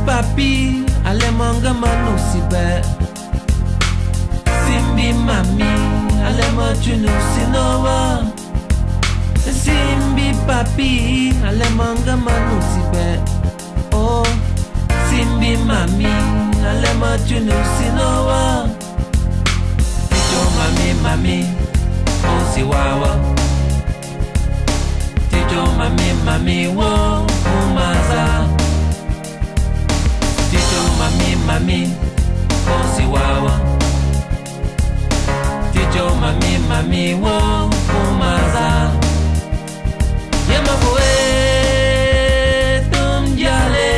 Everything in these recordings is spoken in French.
papi, ale manga manu sibe. Simbi mami, ale machunu sinowa. Simbi papi, ale manga manu sibe. Oh, Simbi mami, ale machunu sinowa. Tijo mami, oh siwawa. Tijo mami, wo umaza. Tijo mami, oh siwawa. Tijo mami, wo umaza. Yema boe tum jale.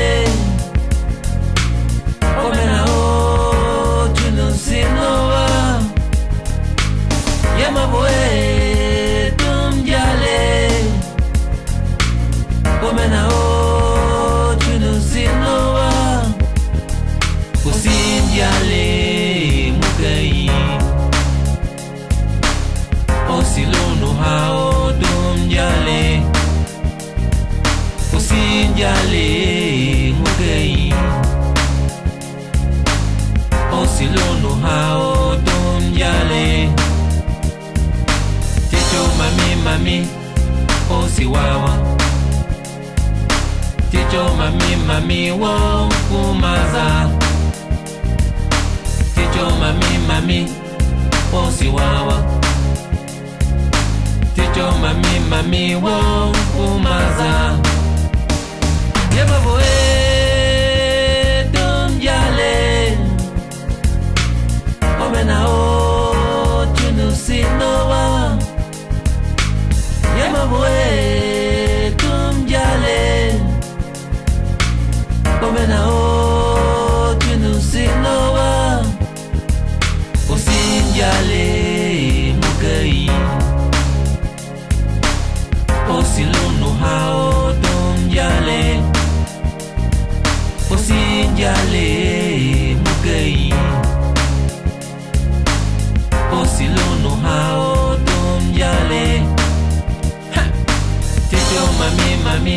Omena o chunu sinowa. Yema boe tum jale. Omena o chunu sinowa. Usim jale mukai. Osilonu hao tum jale. Usim jale mukai. Osilonu hao tum jale. Tijo mami, osiwawa. Tijo mami, wo kumaza. Tijo mami, osiwawa. Tijo mami, wo kumaza. Yema boe tum jale. Omena o chunu sinowa. Yema boe tum jale. Omena o chunu sinowa. Usim jale mukai. Osilunu hao tum jale. Usim jale mukai. Osilunu hao tum jale. Tijo mami,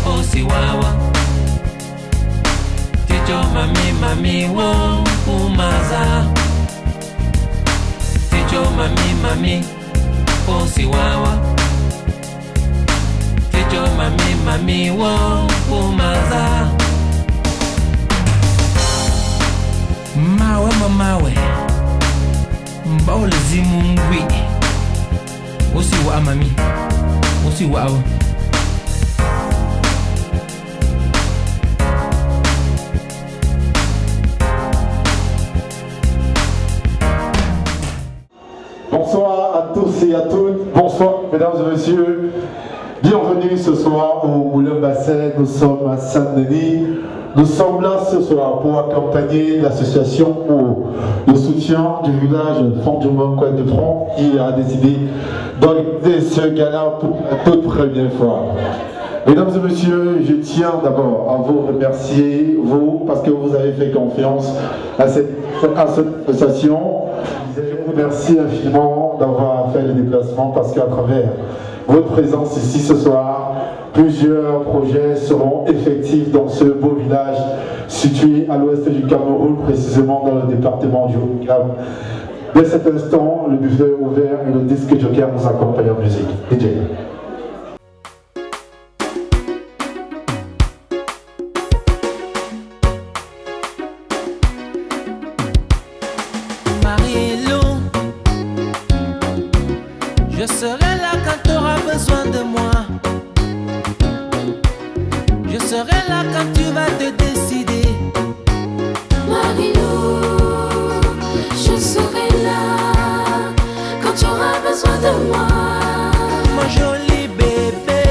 osiwawa. Tijo mami, wo umaza. Tijo mami, osiwawa. Tijo mami, wo umaza. Mawe Mbaole zimu ngwi. Osi wa amami. Osi wa awa. Bonsoir à tous et à toutes. Bonsoir mesdames et messieurs. Bienvenue ce soir au Moulin Basset. Nous sommes à Saint-Denis. Nous sommes là ce soir pour accompagner l'association pour le soutien du village Fondjoumon Coin de Front qui a décidé d'organiser ce gala pour la toute première fois. Mesdames et messieurs, je tiens d'abord à vous remercier, vous, parce que vous avez fait confiance à cette association. Je vous remercie infiniment d'avoir fait le déplacement parce qu'à travers votre présence ici ce soir, plusieurs projets seront effectifs dans ce beau village situé à l'ouest du Cameroun, précisément dans le département du Haut-Cap. Dès cet instant, le buffet est ouvert et le disque joker nous accompagne en musique. DJ. Je serai là quand tu auras besoin de moi. Je serai là quand tu vas te décider. Marilou, je serai là quand tu auras besoin de moi. Mon joli bébé,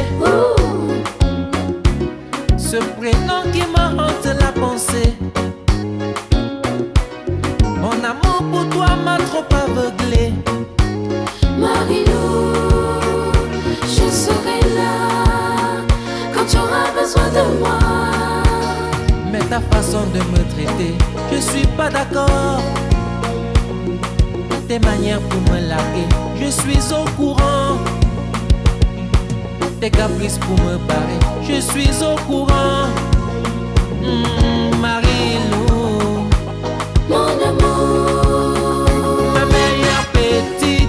ce prénom qui me hante la pensée. Mon amour pour toi m'a trop aveuglé. Marilou, je serai là quand tu auras besoin de moi. Mais ta façon de me traiter, je suis pas d'accord. Tes manières pour me larguer, je suis au courant. Tes caprices pour me barrer, je suis au courant. Marie-Lou, mon amour, ma meilleure petite.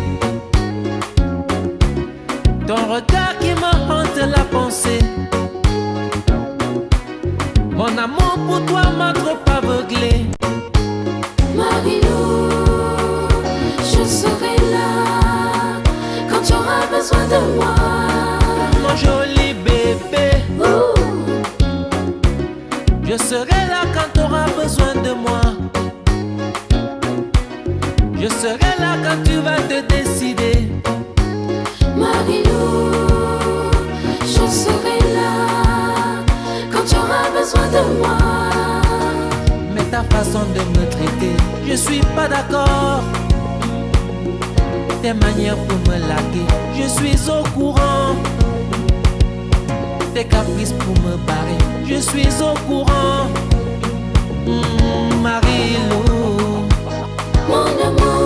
Ton regard qui me hante la pensée. Mon amour pour toi m'a trop aveuglé. Marie-Lou, je serai là quand tu auras besoin de moi. Mon joli bébé, Ouh, je serai là quand tu auras besoin de moi. Je serai là quand tu vas te décider. Marie-Lou, je serai là quand tu auras besoin de moi. Mais ta façon de me traiter, je suis pas d'accord. Tes manières pour me laquer, je suis au courant. Tes caprices pour me barrer, je suis au courant. Marie-Lou, Mon amour,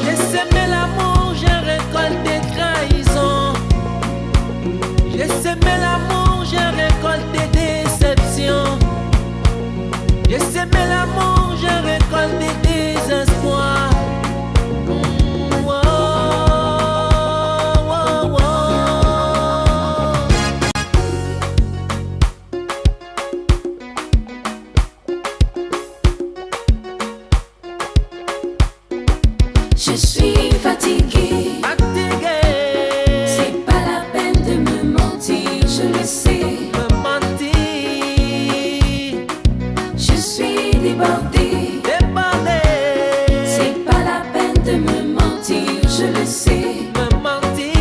j'ai semé l'amour, j'ai récolté trahison. J'ai semé l'amour, j'ai récolté déception. J'ai semé l'amour, j'ai récolté désespoir. Oh, oh, oh, oh. je suis fatiguée. Fatigué, C'est pas la peine de me mentir, je le sais. me mentir, Je suis débordée. débordé, C'est pas la peine de me mentir, je le sais. me mentir,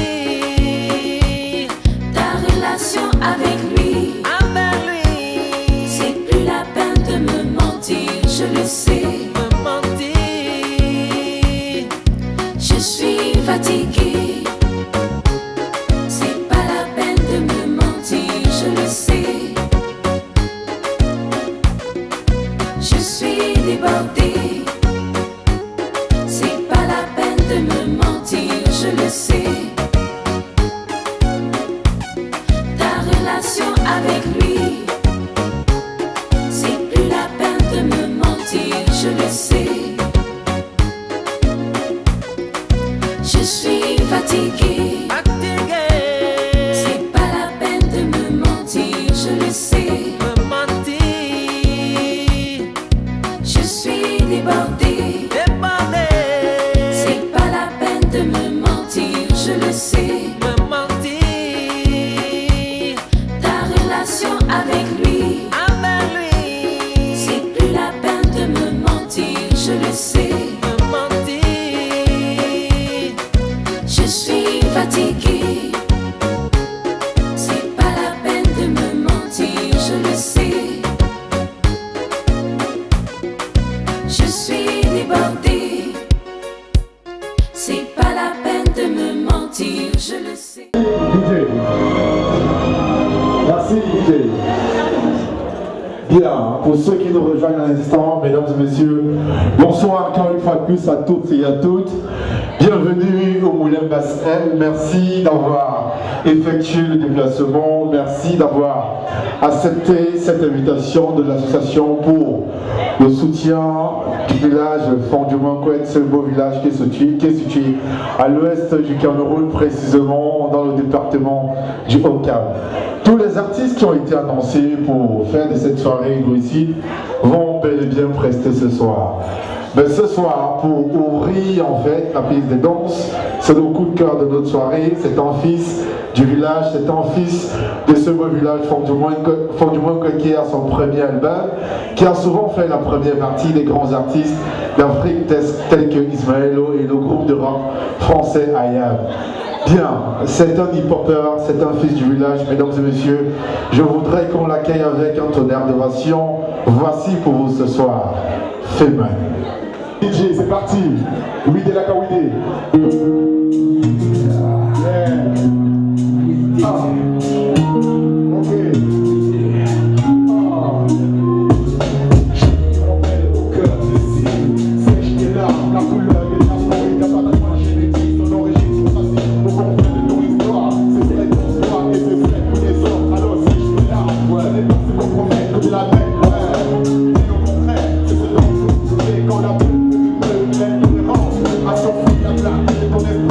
Ta relation avec lui, avec lui, c'est plus la peine de me mentir, je le sais. me mentir. Je suis fatiguée. C'est pas la peine de me mentir, je le sais. Je suis débordée. C'est pas la peine de me mentir, je le sais. Ta relation avec lui, c'est plus la peine de me mentir, je le sais. Je suis fatiguée. Fatigué, C'est pas la peine de me mentir, je le sais. me mentir, Je suis débordée. débordé, C'est pas la peine de me mentir, je le sais. me mentir, Ta relation avec lui, avec lui, c'est plus la peine de me mentir, je le sais. me mentir, Je suis fatiguée. C'est pas la peine de me mentir, je le sais. Je suis débordée. C'est pas la peine de me mentir, je le sais. DJ. Merci DJ. Bien, pour ceux qui nous rejoignent à l'instant, mesdames et messieurs, bonsoir encore une fois de plus à toutes et à toutes. Bienvenue au Moulin Bassin. Merci d'avoir effectué le déplacement. Merci d'avoir accepté cette invitation de l'association pour le soutien du village Fondiomankwet, ce beau village qui est situé à l'ouest du Cameroun, précisément dans le département du Haut-Cap. Tous les artistes qui ont été annoncés pour faire de cette soirée ici vont bel et bien prester ce soir. Mais ce soir, pour ouvrir en fait la piste de danse, c'est le coup de cœur de notre soirée. C'est un fils du village, c'est un fils de ce beau village Fondiomankwet qui a son premier album, qui a souvent fait la première partie des grands artistes d'Afrique tels que Ismaëlo et le groupe de rock français IAM. Bien, c'est un hip-hopper, c'est un fils du village, mesdames et messieurs. Je voudrais qu'on l'accueille avec un tonnerre d'ovation. Voici pour vous ce soir, Fémin. DJ, c'est parti. Wide la Kawide. Ok. Au cœur de ici, sèche tes larmes, la couleur de ta forêt, ta patachement génétique, ton origine, ton passé, au confins de ton histoire. C'est vrai pour toi et c'est vrai pour les autres. Alors sèche tes larmes, ouais, les temps se compromettent comme de la peine, ouais. Et au contraire, c'est ce dont vous voulez quand la peine l'intolérance, à son fil la plaque, et ton esprit.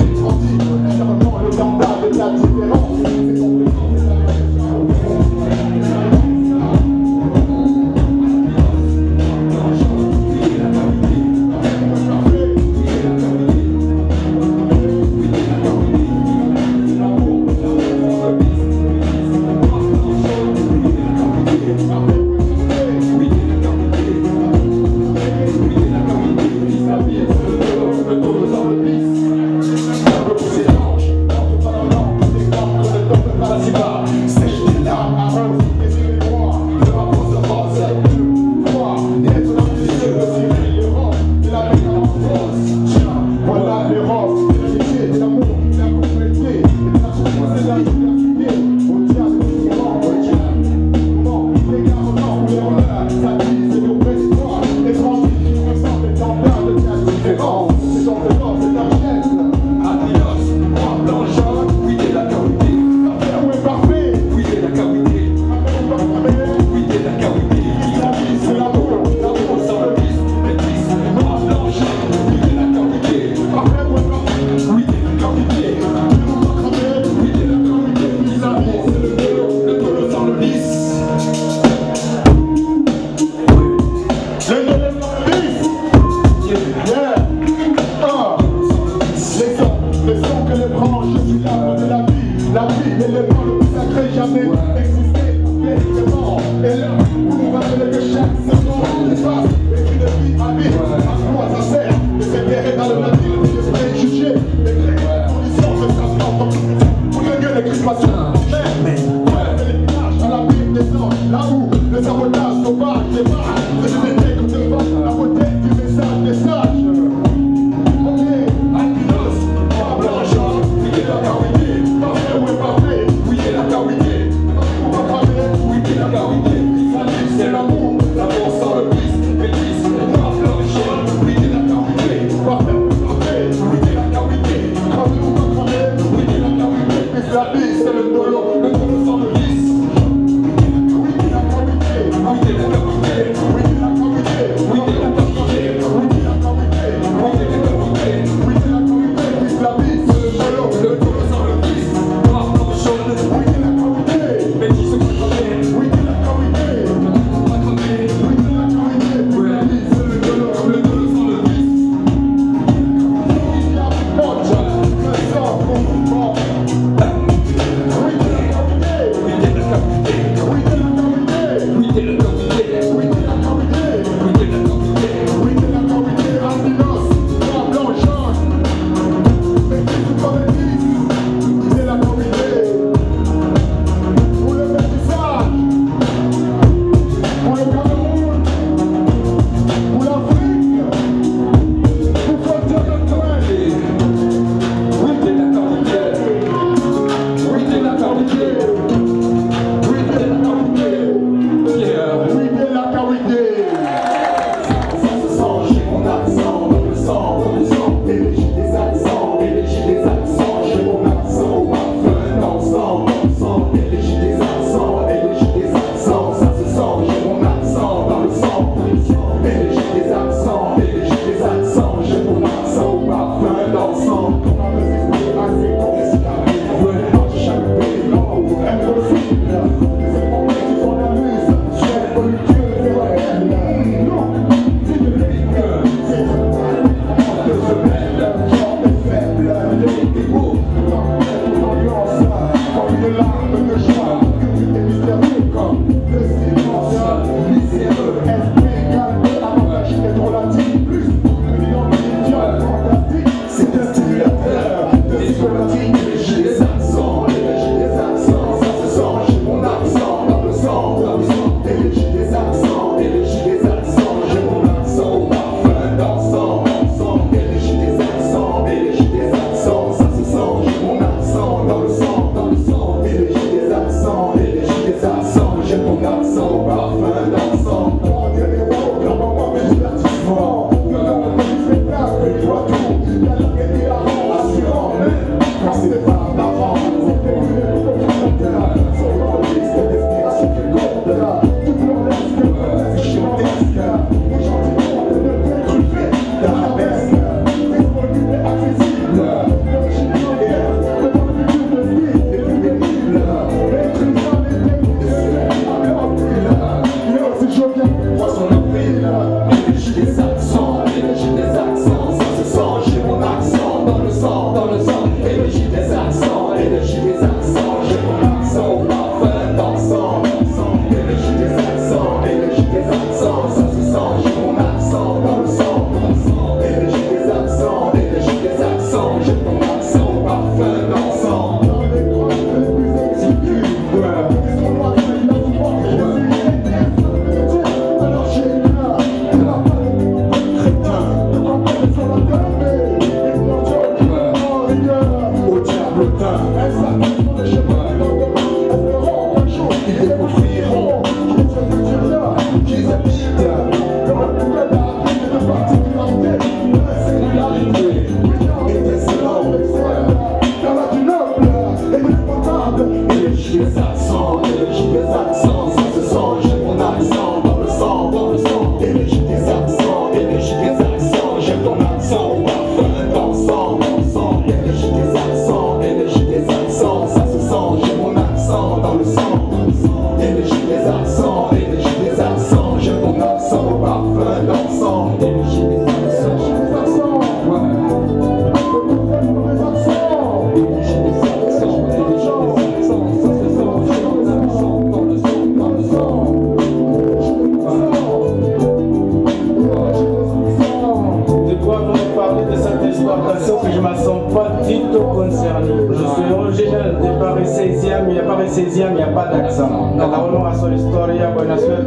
sauf que je ne me sens pas du tout concerné. Je suis original de Paris 16e, il n'y a pas de 16e, il n'y a pas d'accent. Donc, on a son histoire, il y a bonne suerte.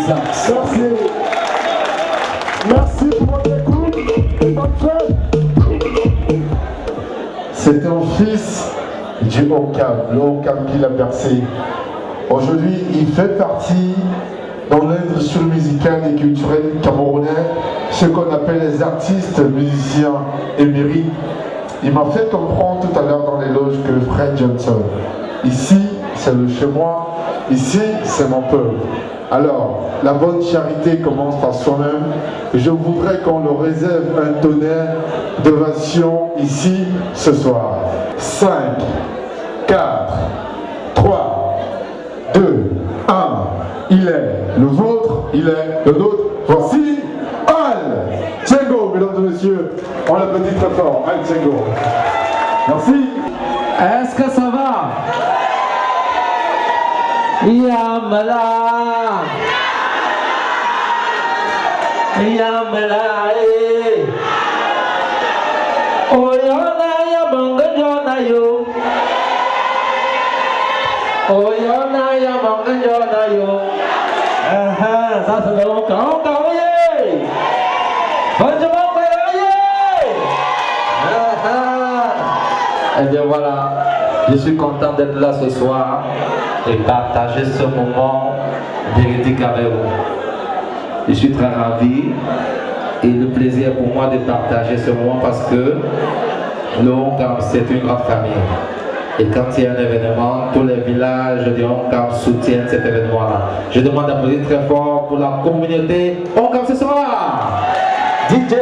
Merci. Merci pour votre écoute. C'était un fils du Okam, le Okam qui l'a bercé. Aujourd'hui, il fait partie dans l'industrie musicale et culturelle camerounaise, ce qu'on appelle les artistes, musiciens émérites. Il m'a fait comprendre tout à l'heure dans les loges que Fred Johnson, ici c'est le chez moi, ici c'est mon peuple. Alors, la bonne charité commence par soi-même. Je voudrais qu'on le réserve un tonnerre d'ovation ici ce soir. 5, 4, 3, 2, 1. Il est le vôtre, il est le nôtre. Voici Al Tchengo, mesdames et messieurs. On l'applaudit très fort. Al Tchengo. Merci. Est-ce que ça va? Yamala, Yamala, Oyona Yamanga Jona yo, Oyona Yamanga Jona yo. Ça c'est le encore yeah. Bonjour yeah. Et bien voilà, je suis content d'être là ce soir et partager ce moment véridique avec vous. Je suis très ravi et le plaisir pour moi de partager ce moment parce que le Hongkong c'est une grande famille. Et quand il y a un événement, tous les villages de Hongkong soutiennent cet événement-là. Je demande d'applaudir très fort pour la communauté Hongkong ce soir. DJ.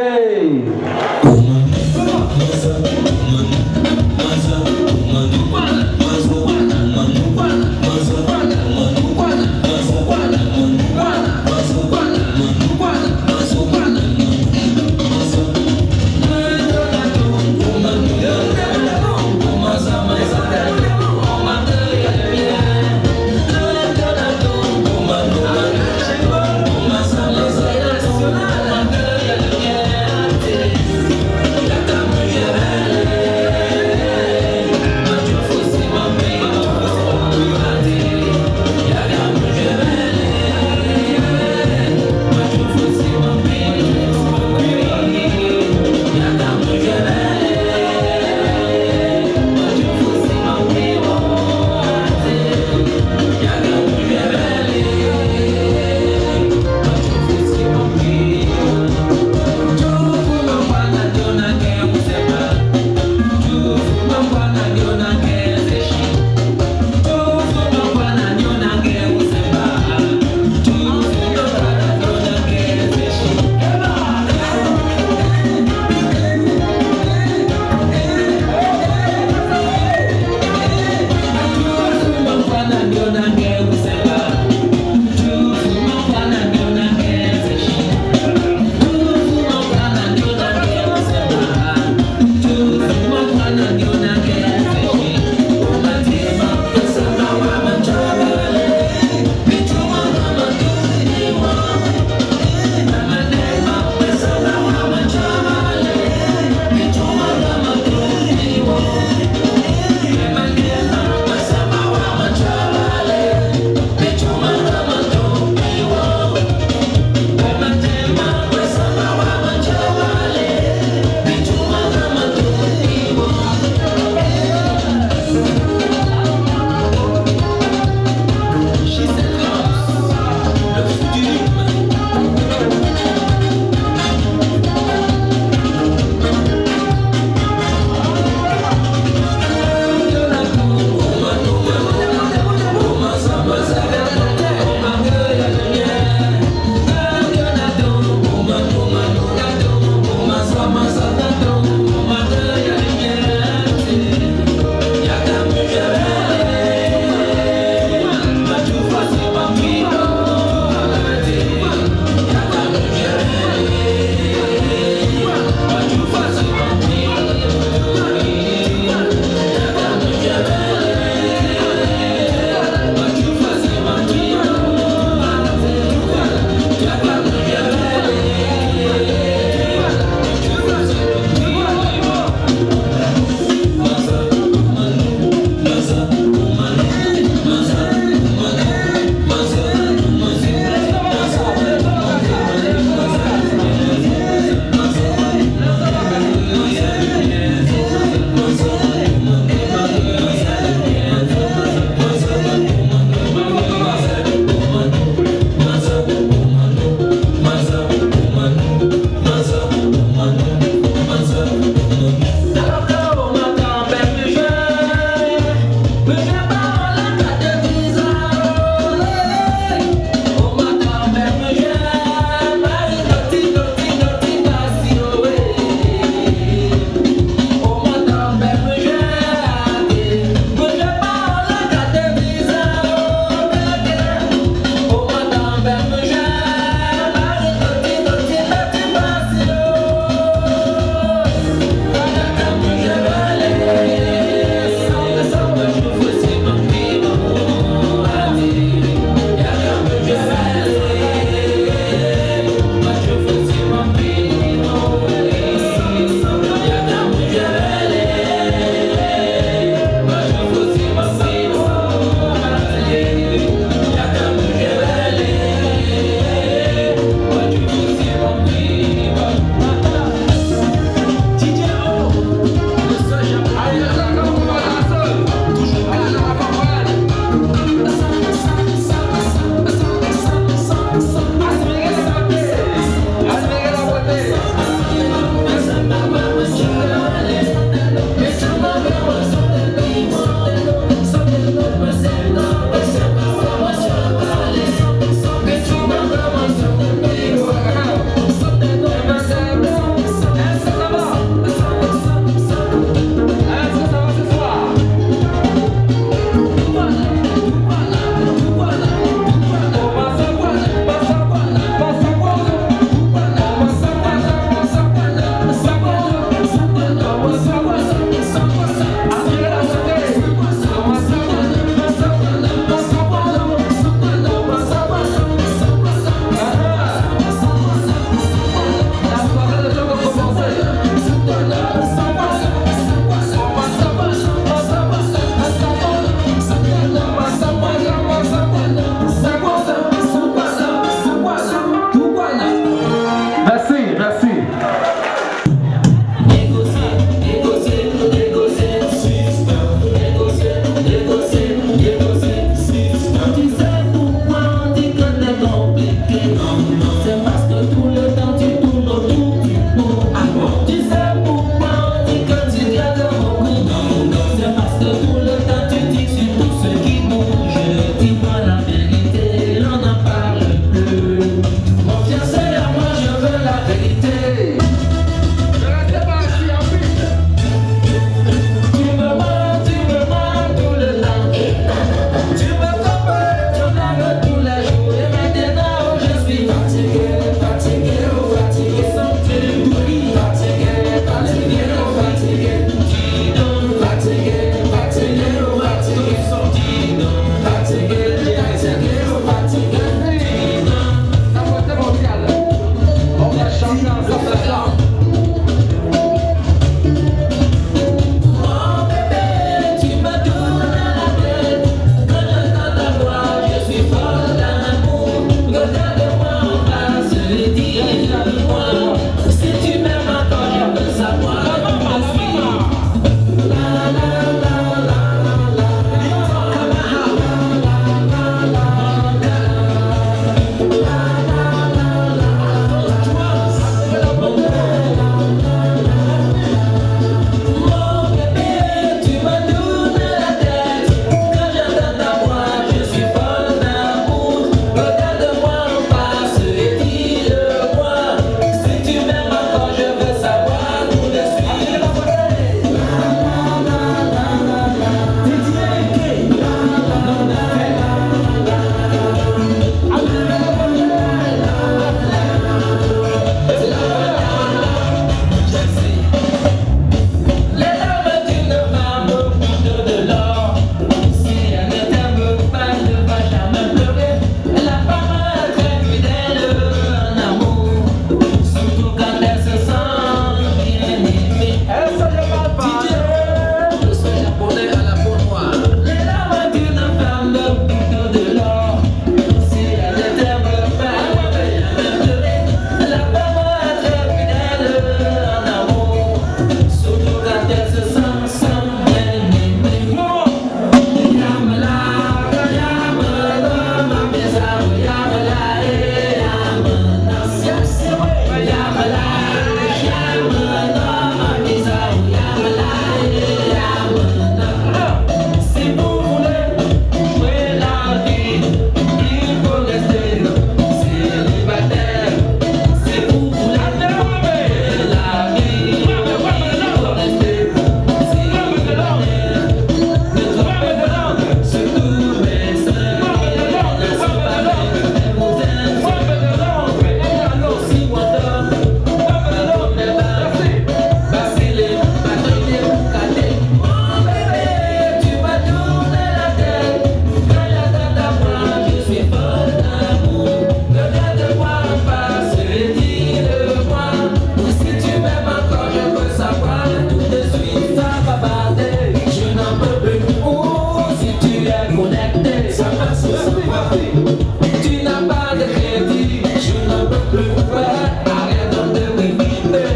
Tu n'as pas de crédit, je n'en peux plus faire. Arrête de m'imiter.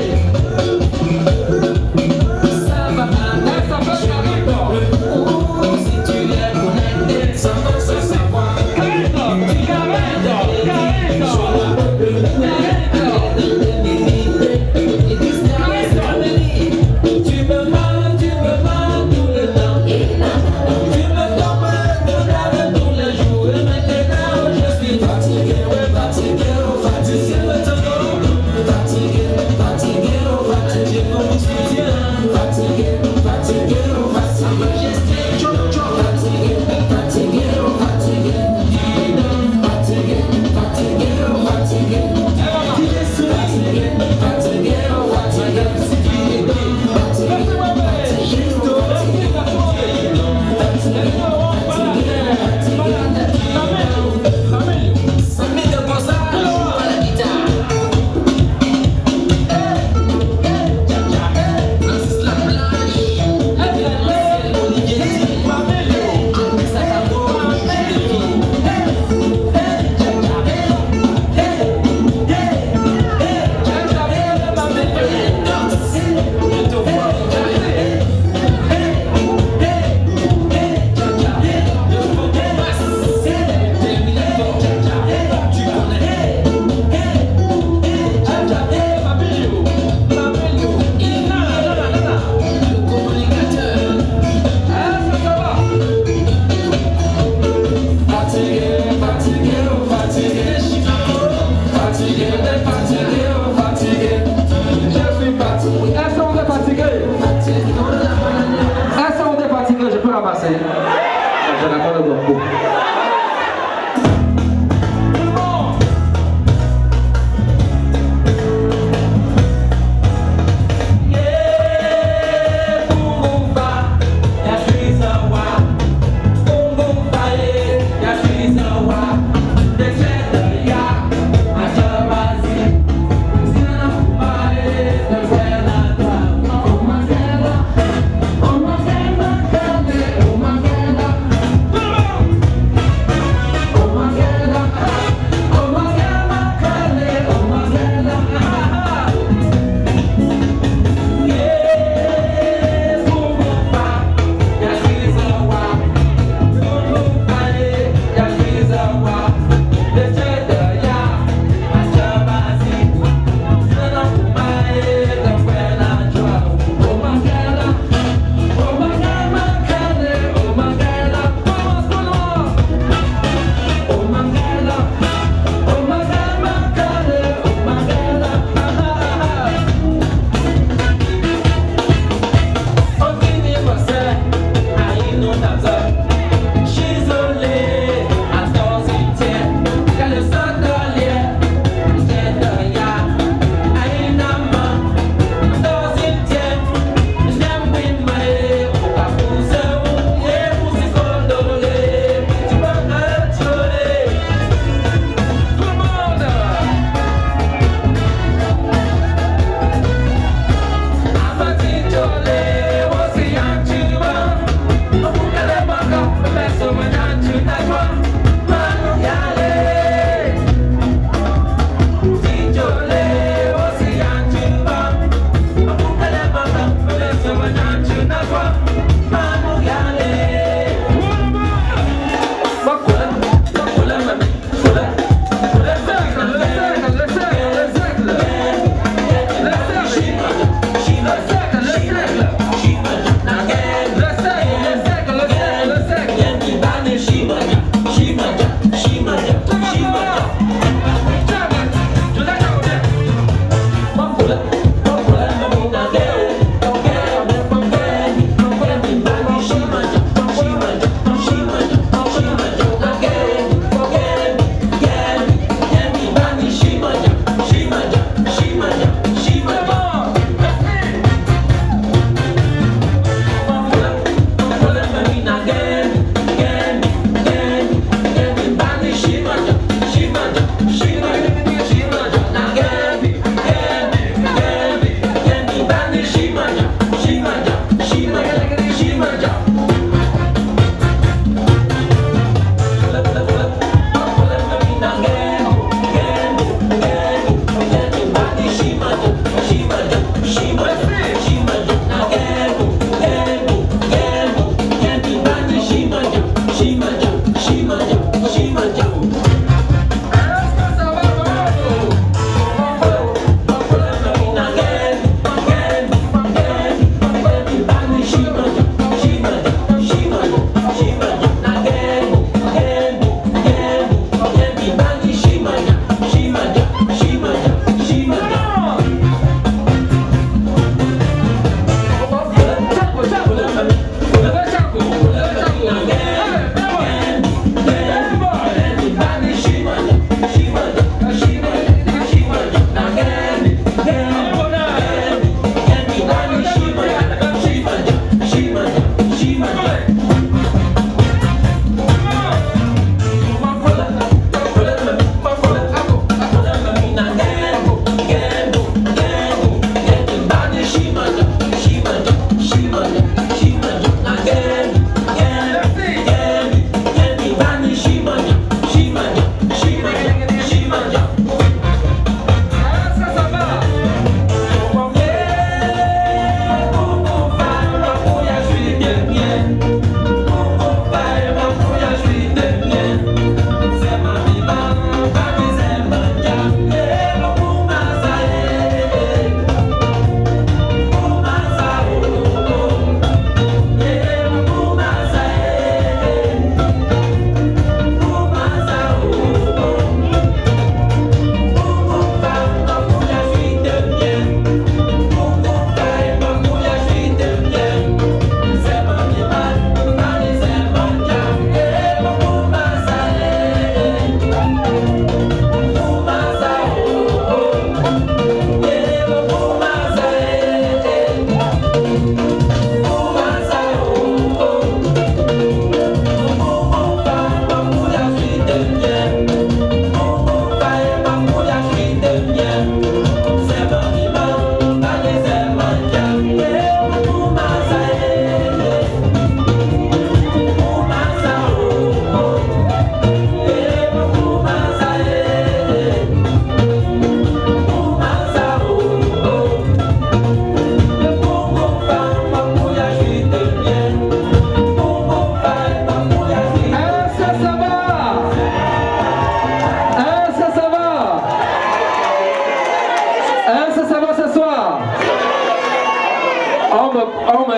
Ça va aller, ça peut changer. Si tu es connecté, sans se savoir. Je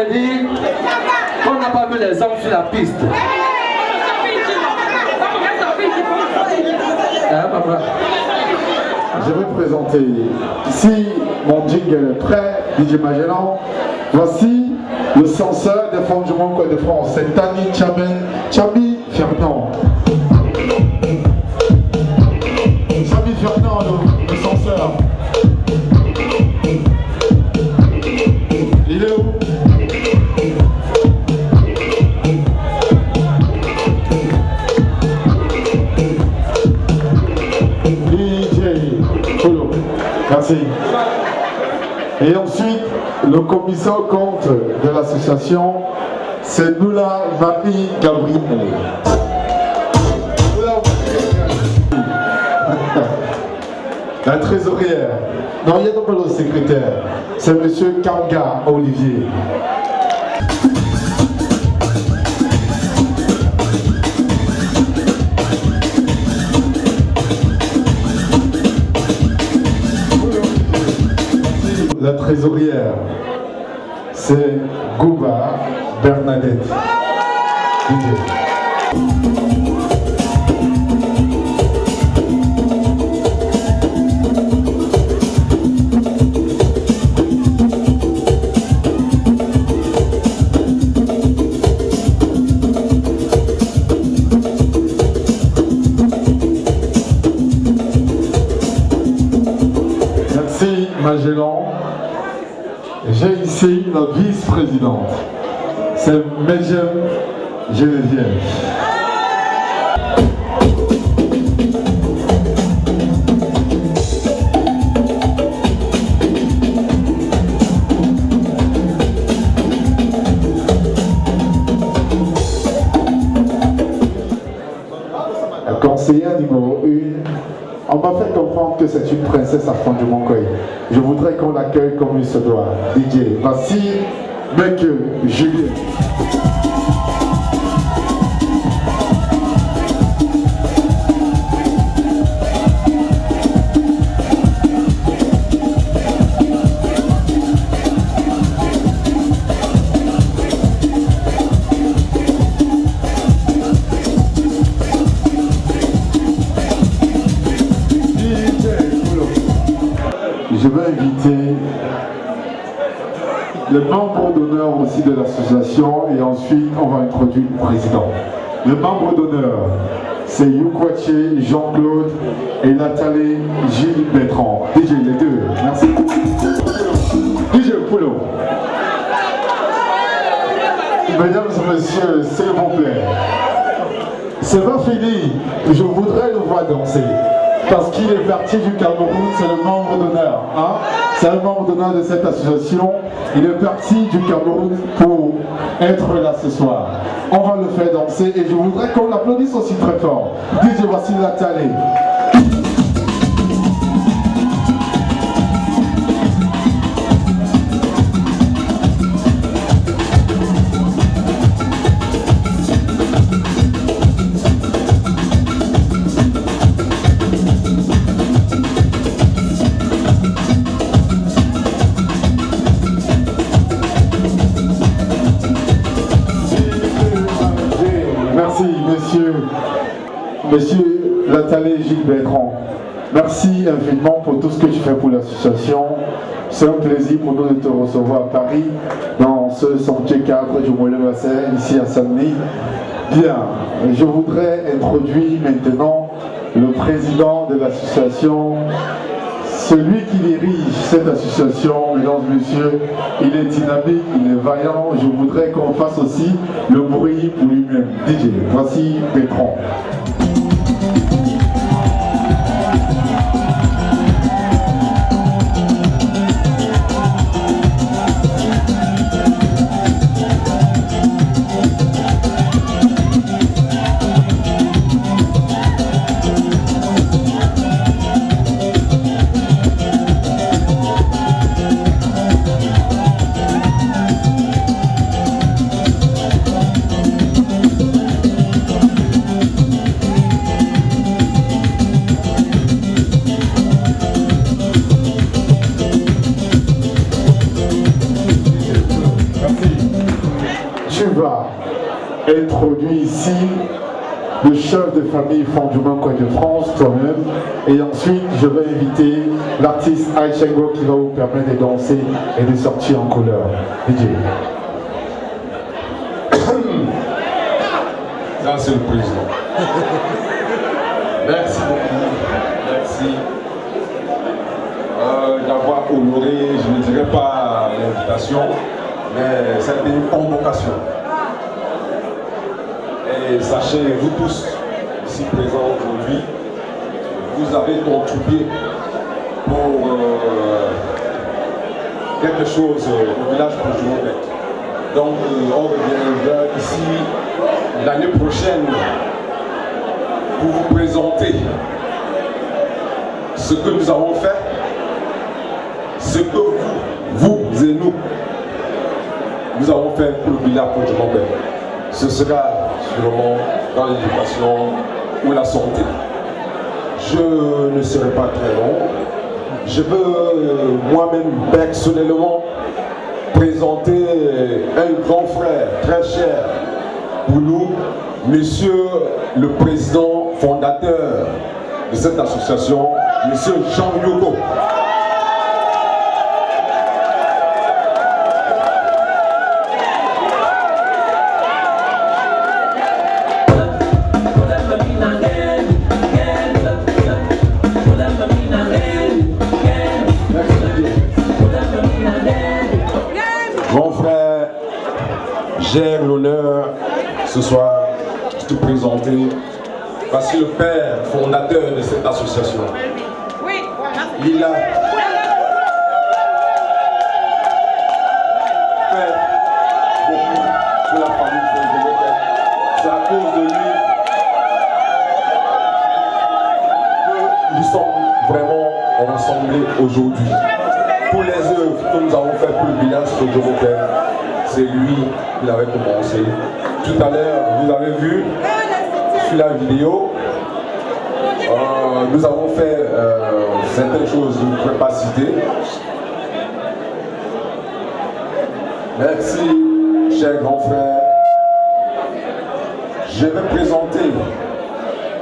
aurait dit qu'on n'a pas vu les hommes sur la piste. Hein, papa? Je vais présenter, si mon jingle est prêt, DJ Magellan, voici le censeur des femmes du Manco de France, c'est Tani Chabi Fernand. Chabi Fernand, le censeur. Il est où? Merci. Et ensuite, le commissaire au compte de l'association, c'est Noula Marie Gabriel. La trésorière. Non, il y a donc pas le secrétaire. C'est monsieur Kanga Olivier. La trésorière, c'est Gouba Bernadette. Merci Magellan. J'ai ici la vice-présidente, c'est Medjem Geneviève. La conseillère numéro 1, on m'a fait comprendre que c'est une princesse à fond du Moncoy. Je voudrais qu'on l'accueille comme il se doit. DJ, voici Mec Julien. Je vais inviter les membres d'honneur aussi de l'association et ensuite on va introduire le président. Les membres d'honneur, c'est Youkwache, Jean-Claude et Nathalie Gilles Bertrand. DJ, les deux, merci. DJ Poulot. Mesdames et messieurs, s'il vous plaît, c'est pas fini, je voudrais le voir danser. Parce qu'il est parti du Cameroun, c'est le membre d'honneur. Hein? C'est le membre d'honneur de cette association. Il est parti du Cameroun pour être là ce soir. On va le faire danser et je voudrais qu'on l'applaudisse aussi très fort. DJ, voici Nathalie. Monsieur Nathalie Gilles Bertrand, merci infiniment pour tout ce que tu fais pour l'association. C'est un plaisir pour nous de te recevoir à Paris, dans ce sentier cadre du Moulin-Basset, ici à Saint-Denis. Bien, je voudrais introduire maintenant le président de l'association, celui qui dirige cette association, mesdames et messieurs. Il est dynamique, il est vaillant. Je voudrais qu'on fasse aussi le bruit pour lui-même. DJ, voici Bertrand. introduire ici le chef de famille Fondement Coin de France, toi-même. Et ensuite, je vais inviter l'artiste Aïchengo qui va vous permettre de danser et de sortir en couleur. DJ. Ça, c'est le président. Merci beaucoup. Merci d'avoir honoré, je ne dirais pas l'invitation, mais c'était une convocation. Et sachez, vous tous ici présents aujourd'hui, vous avez contribué pour quelque chose au village Pojumobet. Donc on reviendra ici l'année prochaine pour vous présenter ce que nous avons fait, ce que vous et nous avons fait pour le village Pojumobet. Ce sera sûrement dans l'éducation ou la santé. Je ne serai pas très long. Je veux moi-même personnellement présenter un grand frère très cher pour nous, monsieur le président fondateur de cette association, monsieur Jean Yogo. J'ai l'honneur ce soir de te présenter parce que le père fondateur de cette association, il a fait beaucoup pour la famille Fondement. C'est à cause de lui que nous sommes vraiment rassemblés aujourd'hui. Pour les œuvres que nous avons fait pour le village Fondement, c'est lui qui l'avait commencé. Tout à l'heure, vous avez vu sur la vidéo, nous avons fait certaines choses que je ne pourrais pas citer. Merci, cher grand frère. Je vais présenter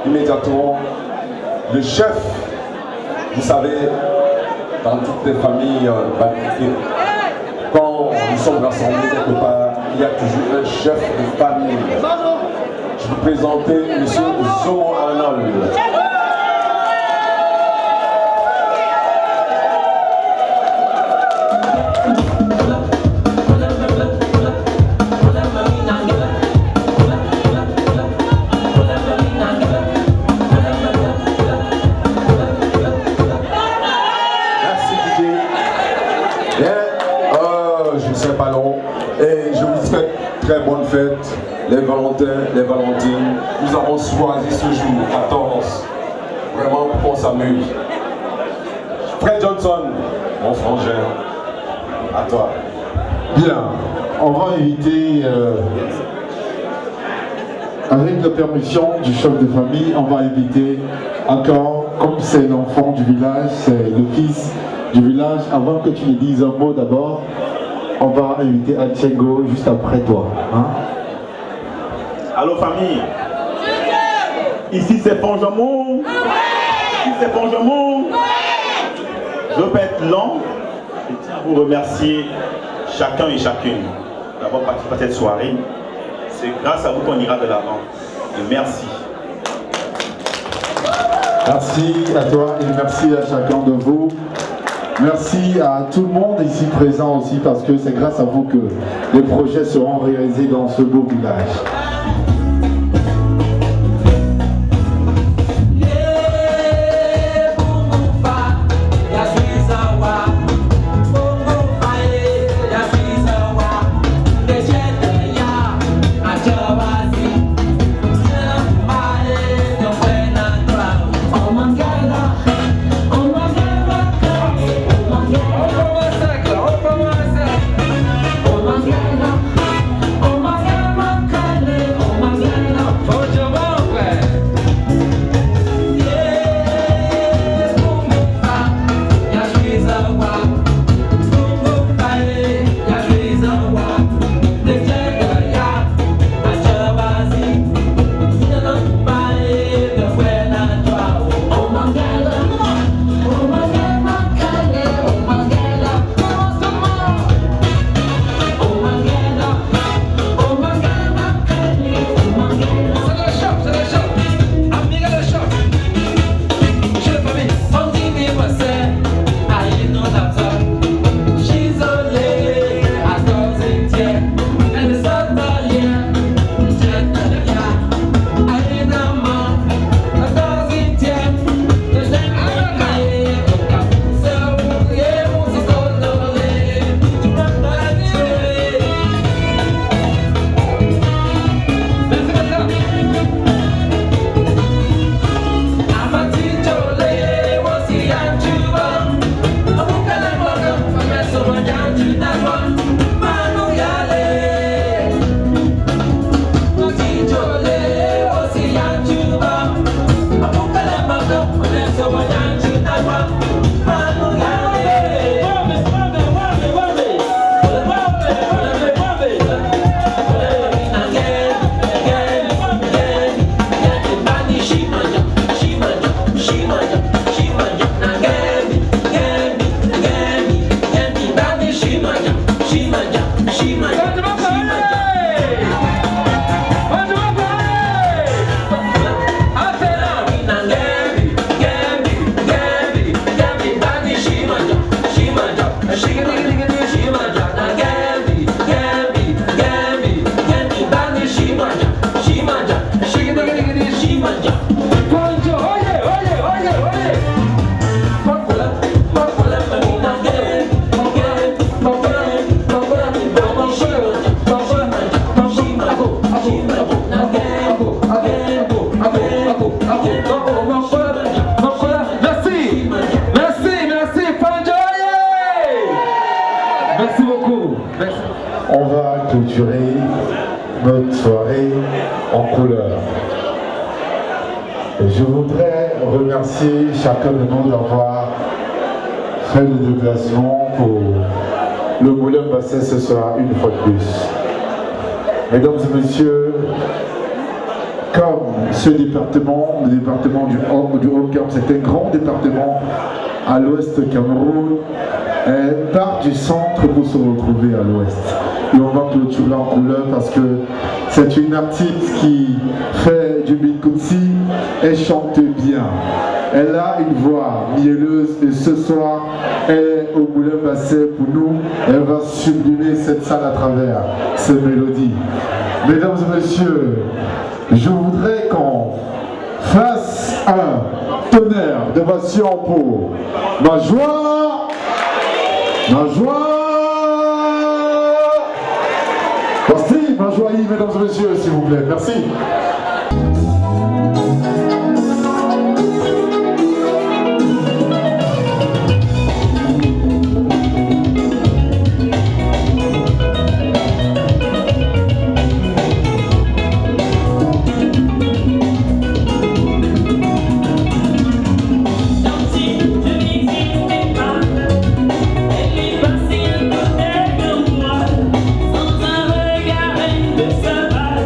immédiatement le chef. Vous savez, dans toutes les familles baptisées, quand nous sommes rassemblés quelque part, il y a toujours un chef de famille. Je vous présenter M. Zomo Arnold. Très bonne fête, les Valentins, les Valentines. Nous avons choisi ce jour, 14, vraiment pour qu'on s'amuse. Fred Johnson, mon frangin, à toi. Bien, on va inviter, avec la permission du chef de famille, on va inviter encore, comme c'est l'enfant du village, c'est le fils du village, avant que tu lui dises un mot d'abord, on va inviter Aïchengo juste après toi. Hein? Allô famille. Ici c'est Fondement. Ici c'est Fondement. Je veux pas être long. Je tiens à vous remercier chacun et chacune d'avoir participé à cette soirée. C'est grâce à vous qu'on ira de l'avant. Et merci. Merci à toi et merci à chacun de vous. Merci à tout le monde ici présent aussi parce que c'est grâce à vous que les projets seront réalisés dans ce beau village. Oh my God. On va clôturer notre soirée en couleur. Et je voudrais remercier chacun de nous d'avoir fait le déplacement pour le Moulin Basset ce soir une fois de plus. Mesdames et messieurs, comme ce département, le département du Haut-Cap, c'est un grand département à l'ouest du Cameroun, elle part du centre pour se retrouver à l'ouest. Et on va clôturer en couleur parce que c'est une artiste qui fait du Bikutsi, elle chante bien. Elle a une voix mielleuse et ce soir, elle est au Moulin Basset pour nous. Elle va sublimer cette salle à travers ces mélodies. Mesdames et messieurs, je voudrais qu'on fasse un tonnerre d'ovation pour ma joie, Merci, ma joie, mesdames et messieurs, s'il vous plaît. Merci. Sans un regard, elle ne se bat.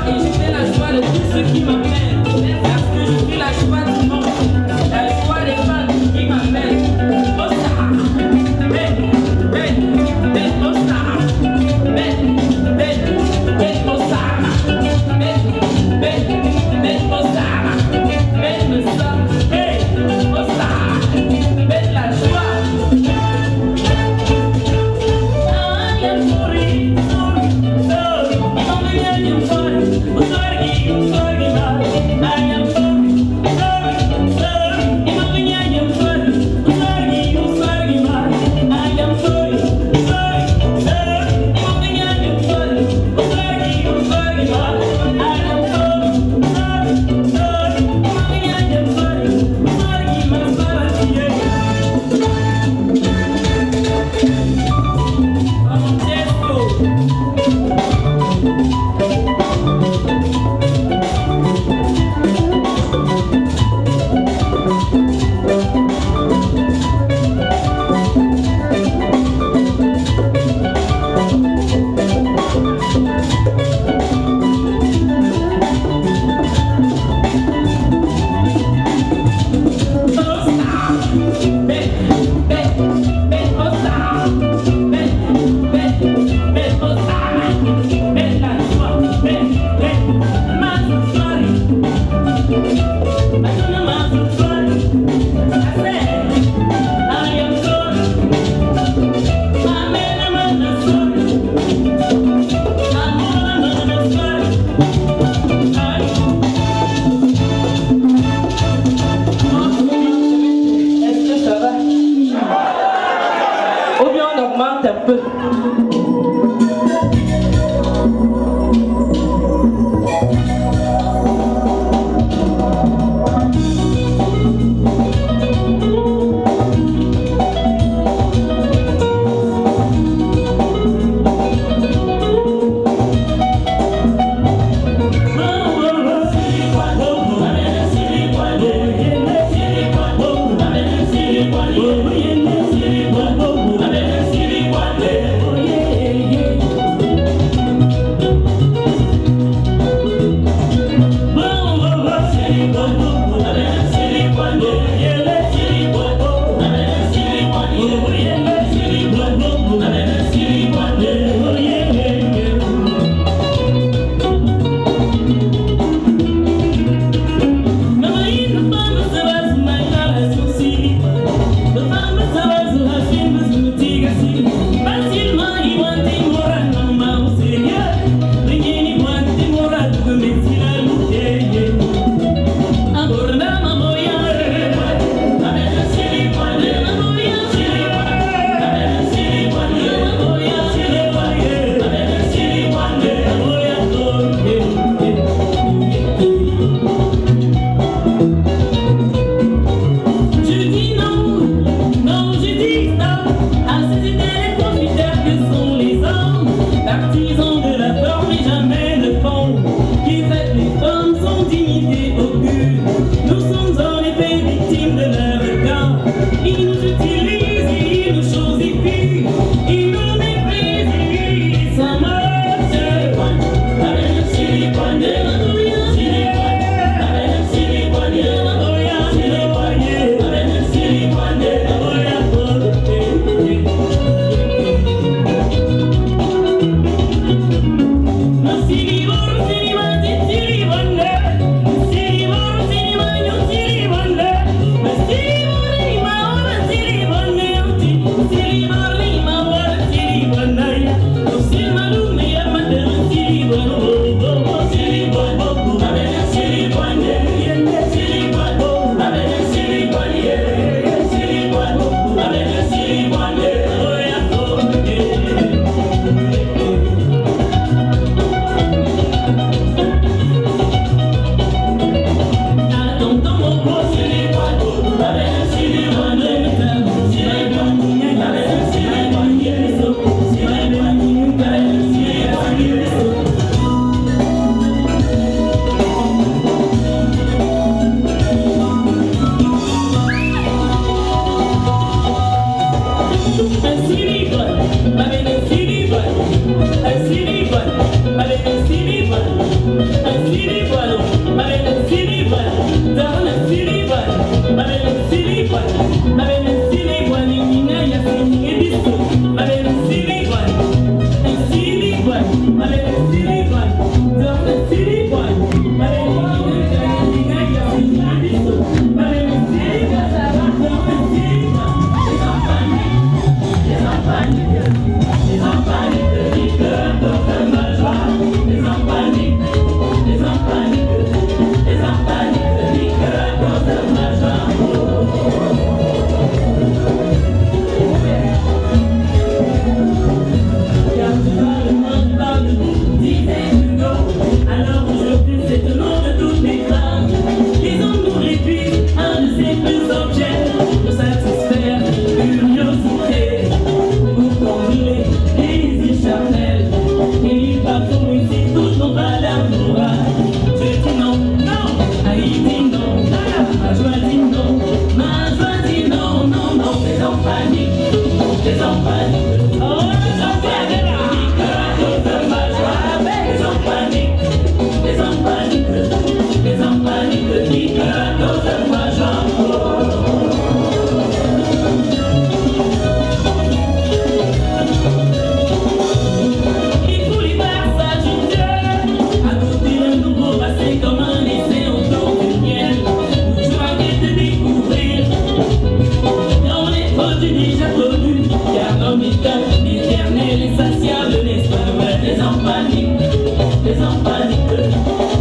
et je fais la joie de tous ceux qui m'appellent. Parce que je suis la joie du monde, la joie des fans qui m'appellent. Osar, Ben, Osar, Ben, Osar, Ben, Osar, hey, Osar, Ben la joie. Sorry,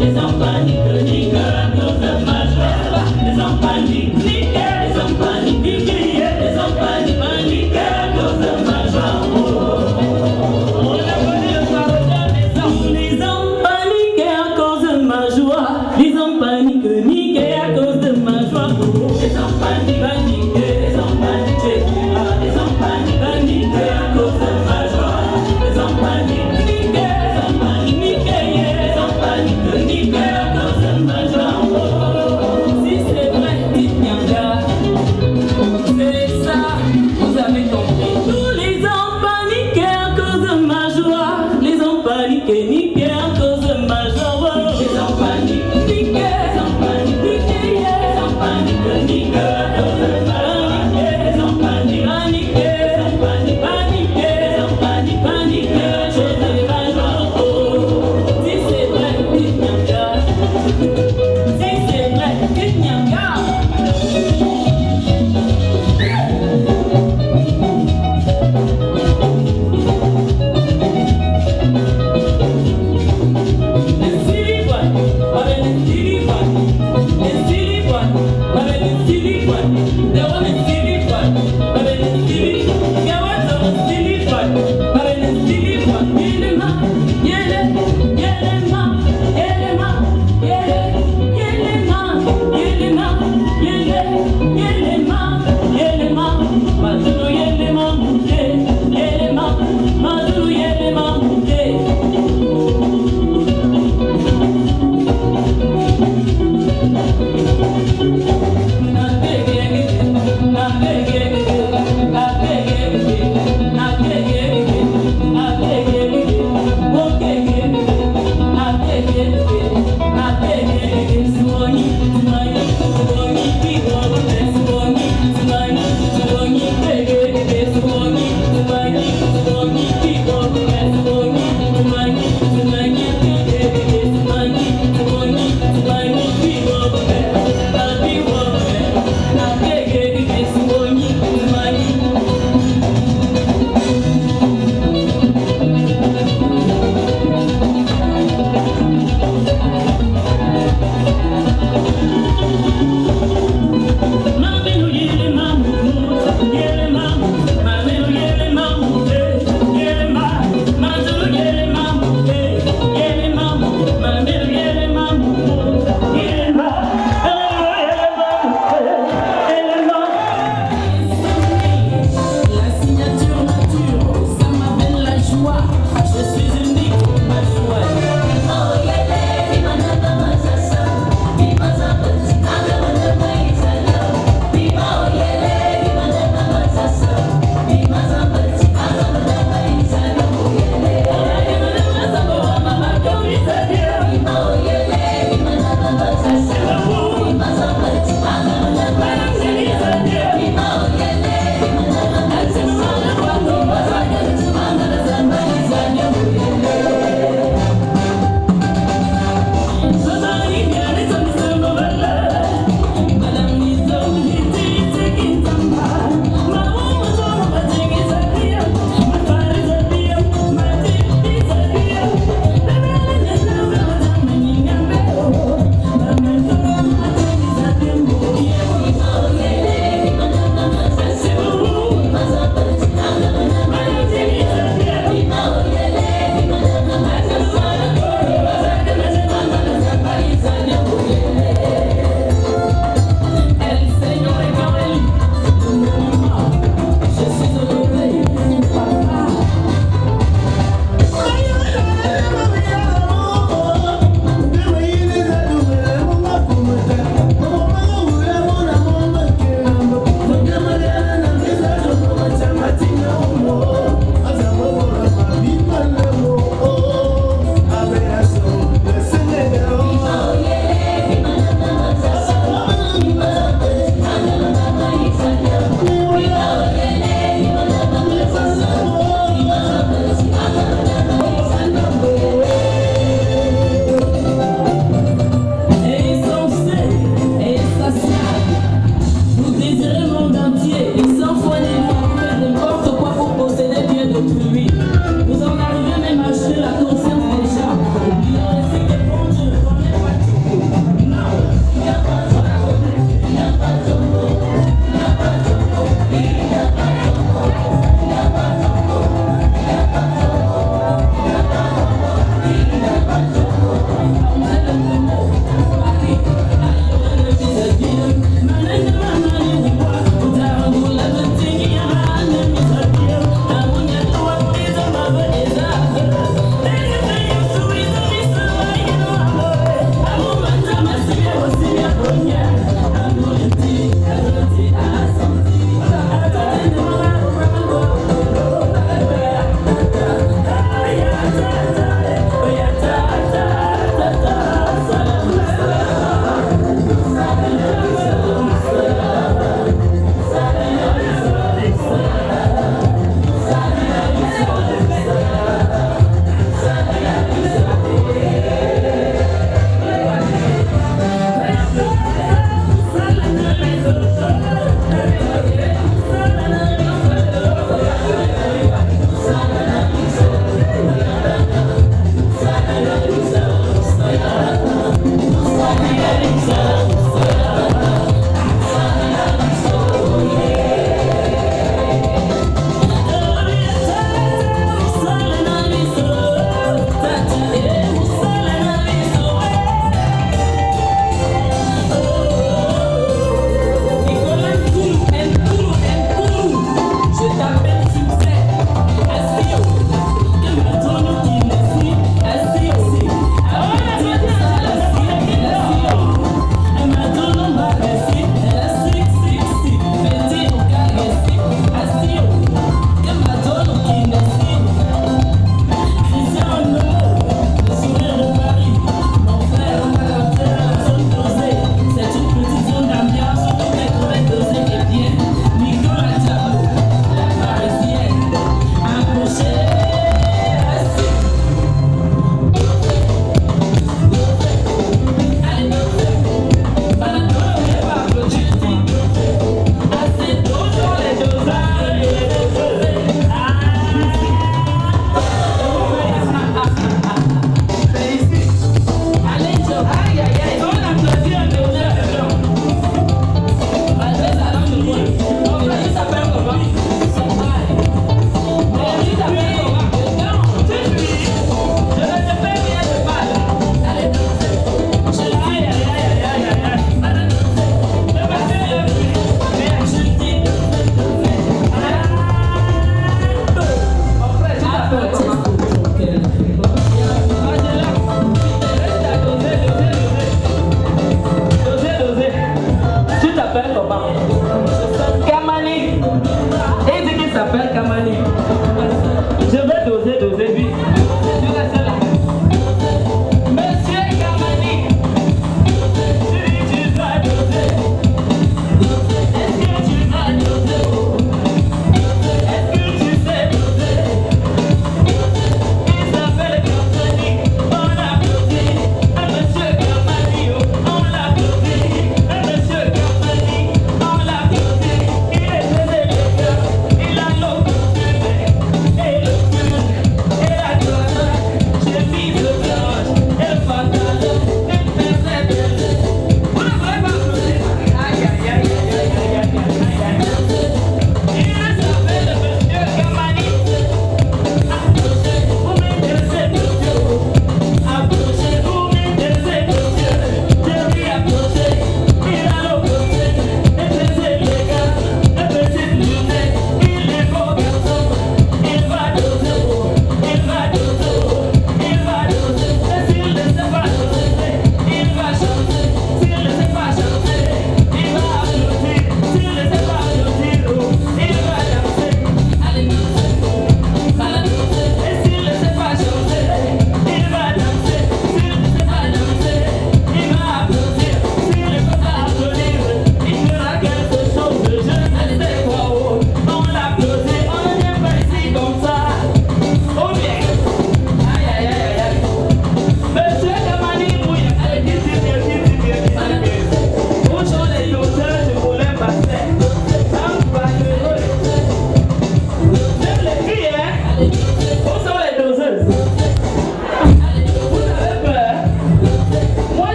Les hommes paniquent, niquent à cause de ma joie. Les hommes paniquent, niquent, les hommes paniquent, niquent, les hommes paniquent, paniquent à cause de ma joie. On a connu le paradis des hommes. Les hommes paniquent à cause de ma joie. Les hommes paniquent, niquent à cause de ma joie. Les hommes paniquent, paniquent, les hommes paniquent, les hommes paniquent, paniquent à cause de ma joie. Les hommes paniquent, niquent, les hommes paniquent, niquent, les hommes paniquent, niquent à cause de ma joie. Si c'est vrai, dites-moi, c'est ça, vous avez compris. Tous les hommes paniquent à cause de ma joie. Les hommes paniquent, niquent à cause de ma joie. Les hommes paniquent, niquent, les hommes paniquent, niquent, les hommes paniquent, niquent à cause de ma joie. Les hommes paniquent, paniquent, les hommes paniquent, paniquent, les hommes paniquent, paniquent à cause de ma joie. Si c'est vrai, dites-moi, si c'est vrai, dites-moi.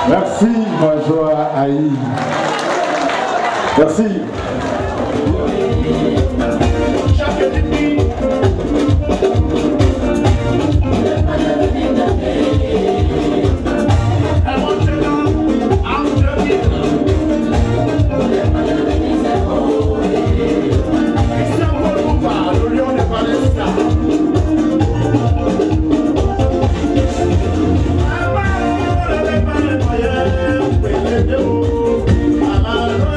Merci, Major Aïe. Merci. Amaro,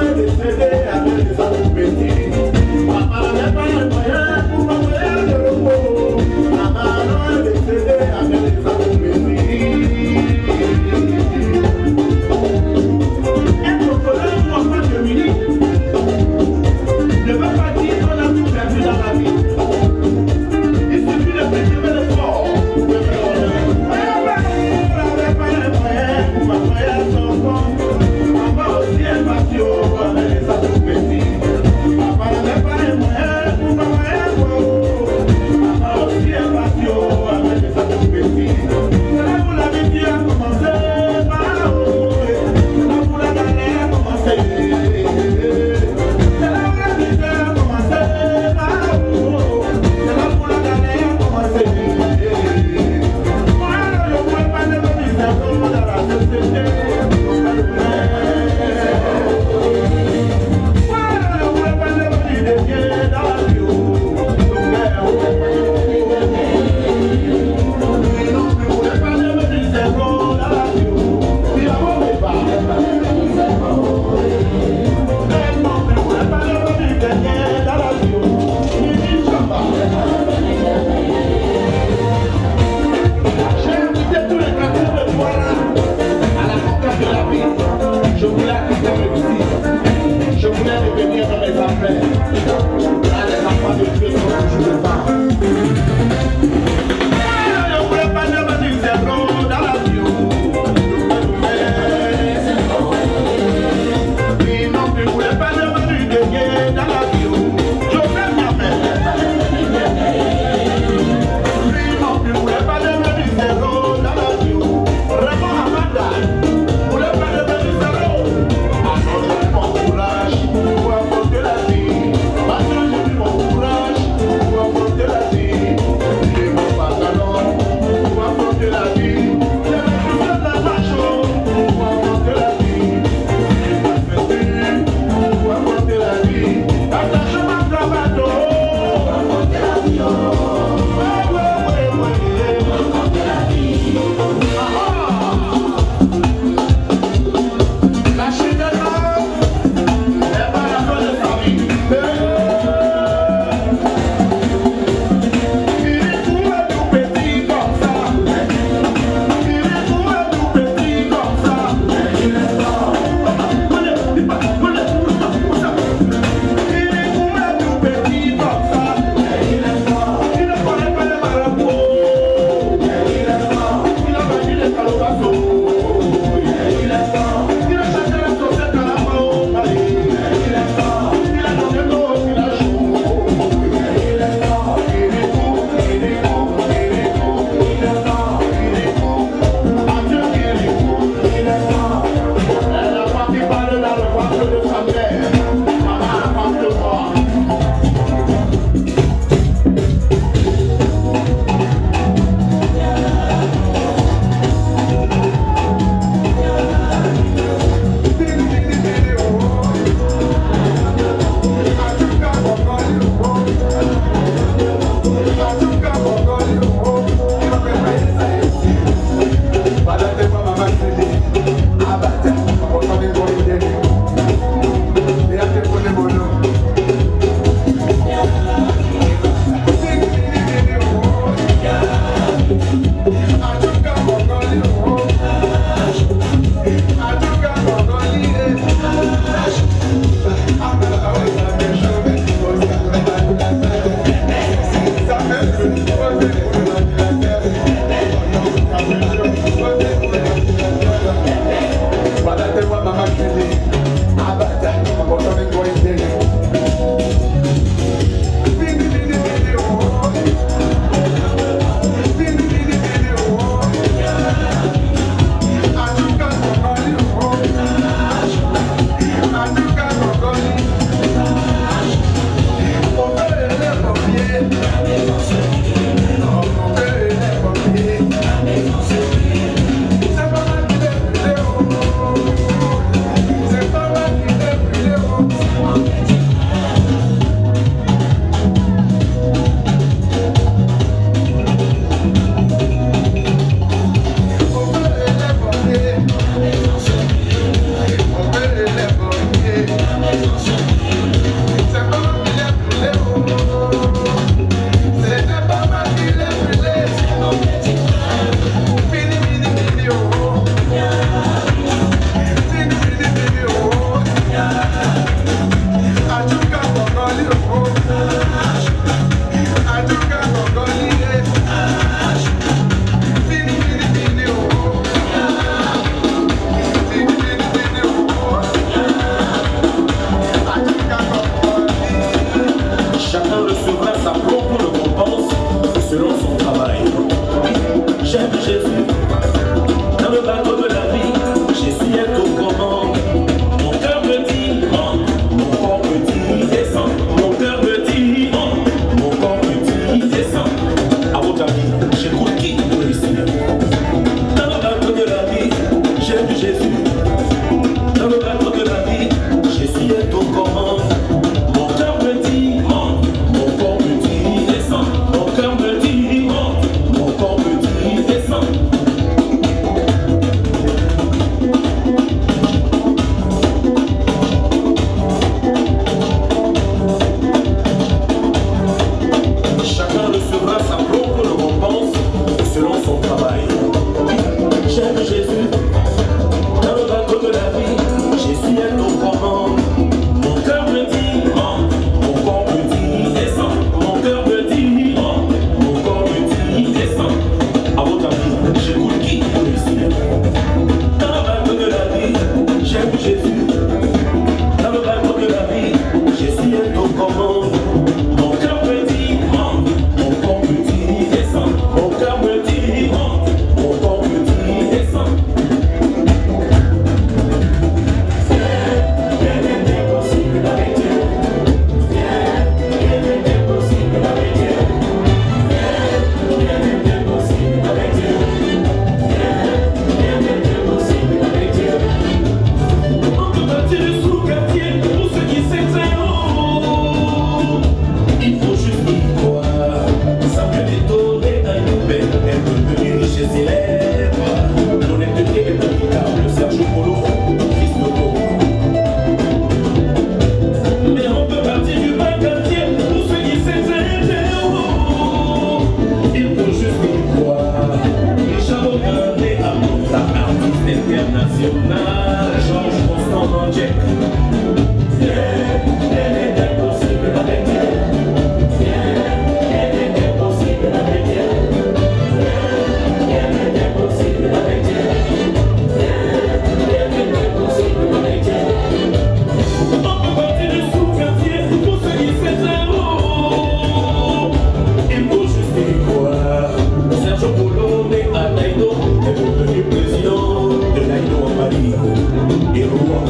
et roi.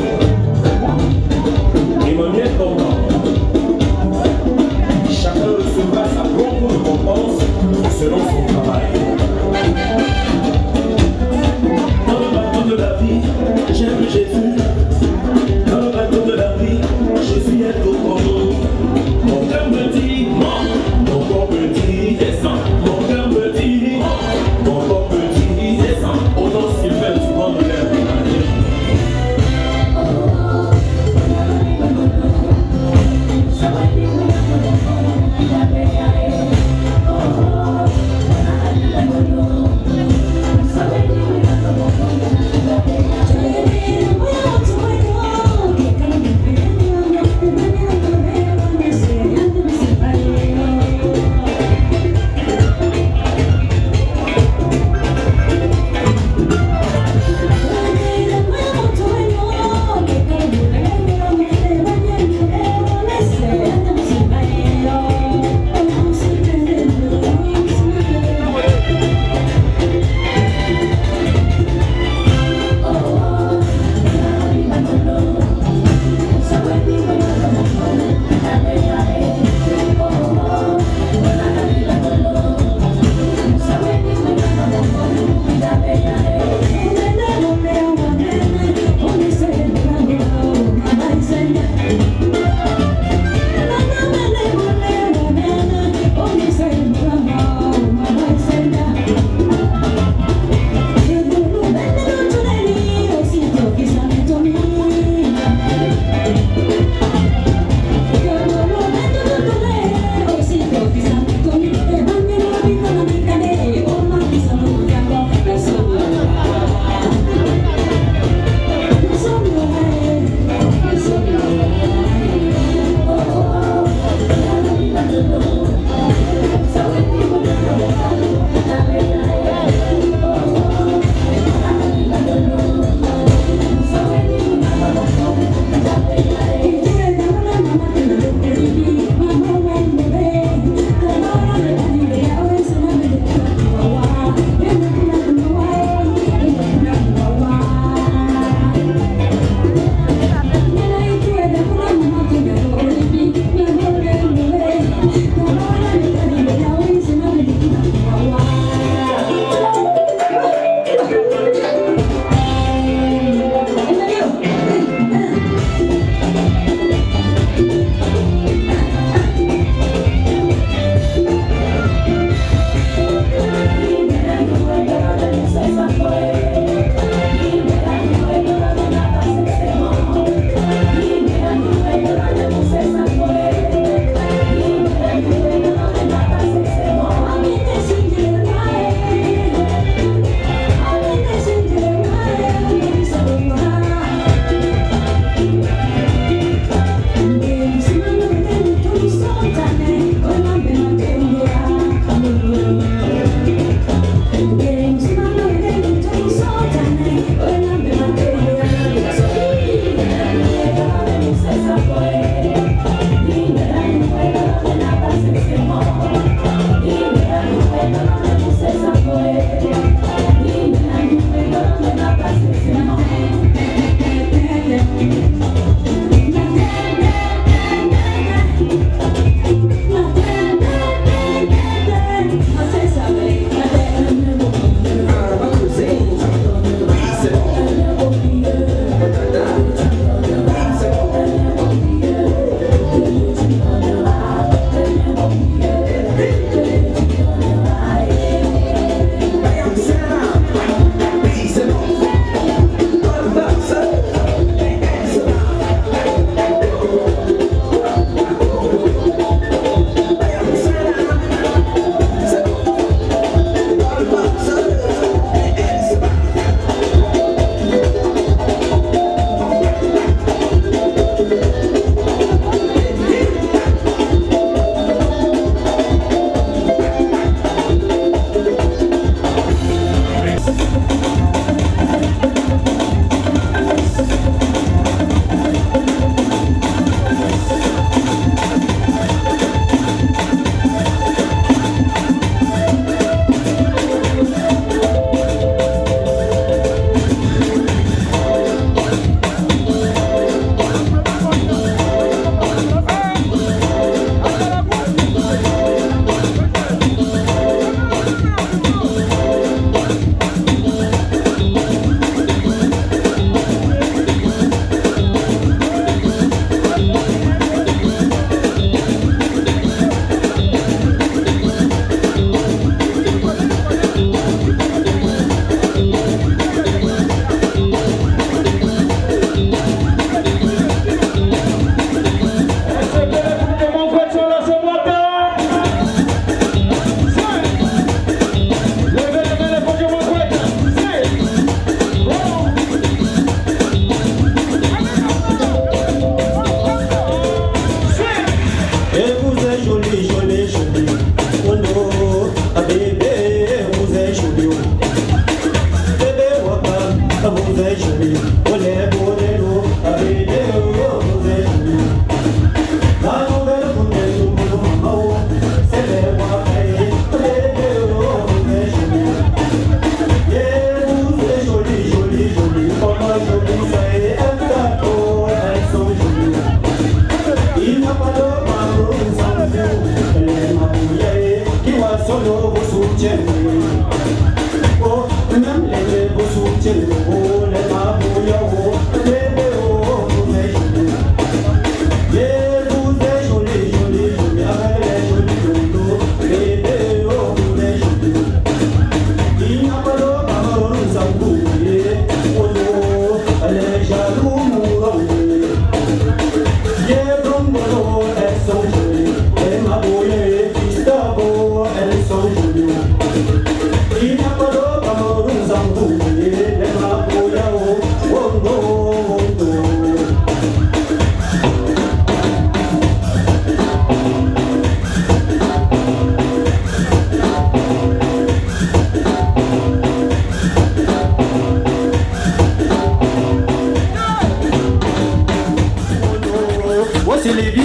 Emmanuel Bordant. Chacun recevra sa propre récompense selon son travail. Dans le bateau de la vie, j'aime Jésus. Dans le bateau de la vie, Jésus est au commun. Mon cœur me dit non, mon corps me dit descend. Mon cœur me dit non, mon corps me dit descend. Au nom Sylvain, tu vas me lève.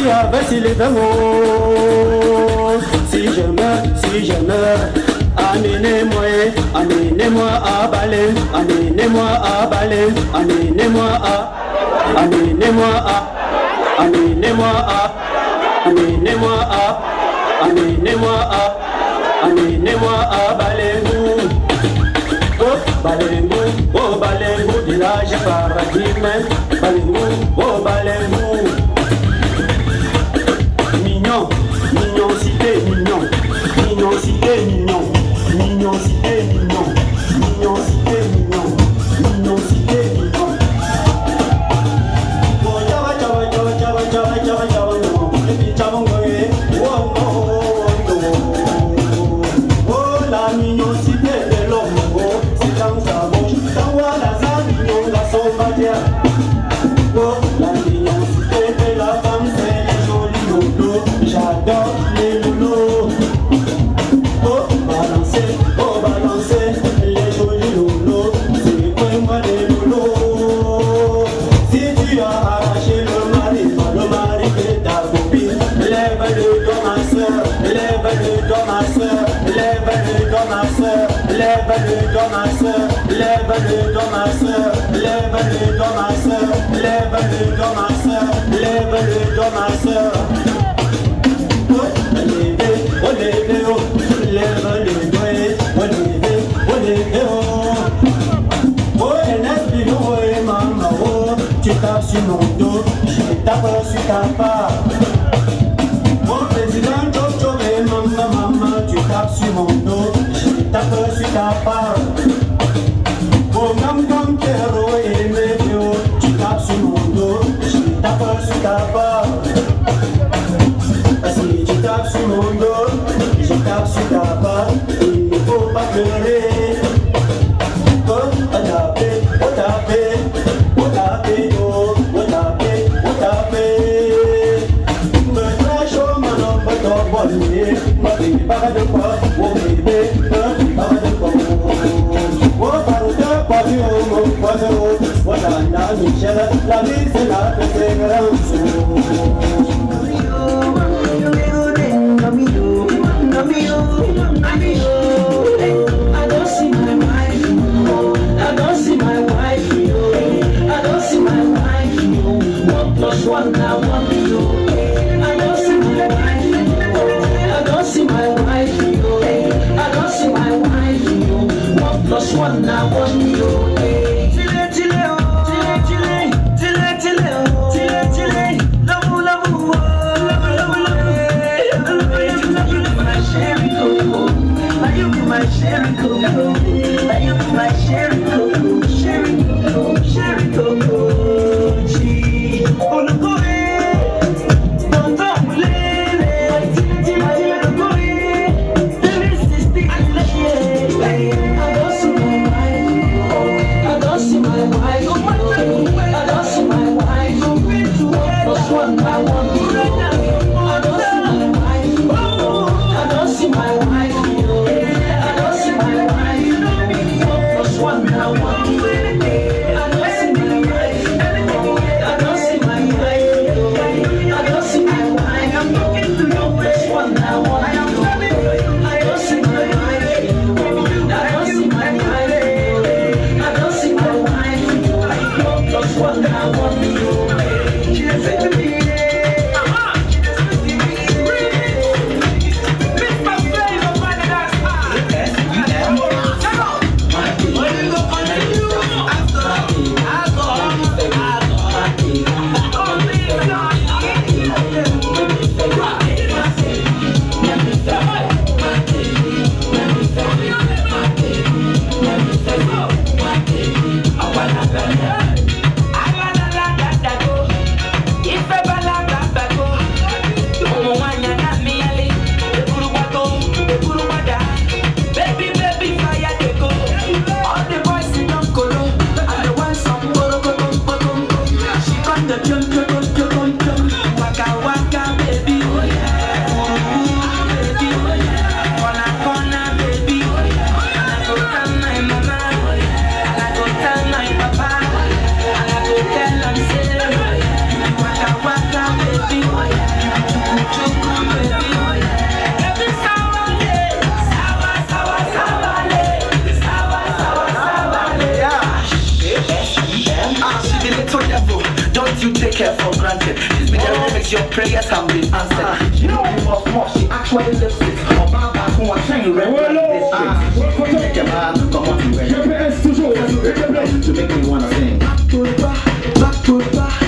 avance les mots. Si je meurs, amenez-moi à Balem, amenez-moi à Balem, amenez-moi à Balem. Oh Balem, village paradis, Balem, oh Balem. Mignon, mignon, cité, mignon, mignon, cité, mignon, mignon, cité, mignon, mignon, cité, mignon, mignon, cité, mignon. Oh Java, Java, Java, Java, Java, Java, Java, no, et puis Java, oh no, oh la mignon cité de l'homme, oh c'est dans sa bouche, dans la zone, mignon, la sauvagerie. Oh la mignon cité de la femme, c'est les jolis loulous, j'adore les loulous. Oh balancer, les jolis loulous, c'est quoi moi les loulous. Si tu as arraché le mari de ta copine, lève-le dans ma soeur, lève-le dans ma soeur, lève-le dans ma soeur, lève-le dans ma soeur, lève-le dans ma soeur, lève-le dans ma soeur, lève-le dans ma soeur, lève-le dans ma soeur. Oh lève, oh lève le doigt, oh lève, oh. Oh NSB, oh maman, oh tu tapes sur mon dos, je tape sur ta part. Oh président Jojo, maman, tu tapes sur mon dos, je tape sur ta part. Oh Gam Kero et Médio, tu tapes sur mon dos, je tape sur ta part. Si tu tapes sur mon dos, je tape sur ta part, il ne faut pas pleurer. Oh taper, oh taper, oh taper, oh taper, oh taper. Me trash au manon, me t'envoyer, ma bébé pas de quoi, oh bébé, pas de quoi. Oh parodie, pas du homme, pas de haut, oh la Michel, la vie c'est la persévérance. I don't see my wife, I don't see my wife, I don't see my wife, 1 + 1 now 1. I don't see my wife, I don't see my wife, I don't see my wife, 1 + 1 now 1. Sherry Coco, you be my Sherry Coco, Sherry Coco, Sherry Coco. Gee, on the corner, don't talk with Lily. I don't see my wife, I don't see my wife, I don't see my wife. 1 + 1 now 1. I don't see my wife, I don't see my wife. I don't see my wife. dancing. This be the remix, your prayers have been answered. She know you of more, she actually lives it. On my back, who are trying to rap like this shit. Take your man to come on to win. To make me wanna sing. Back to the back, back to the back.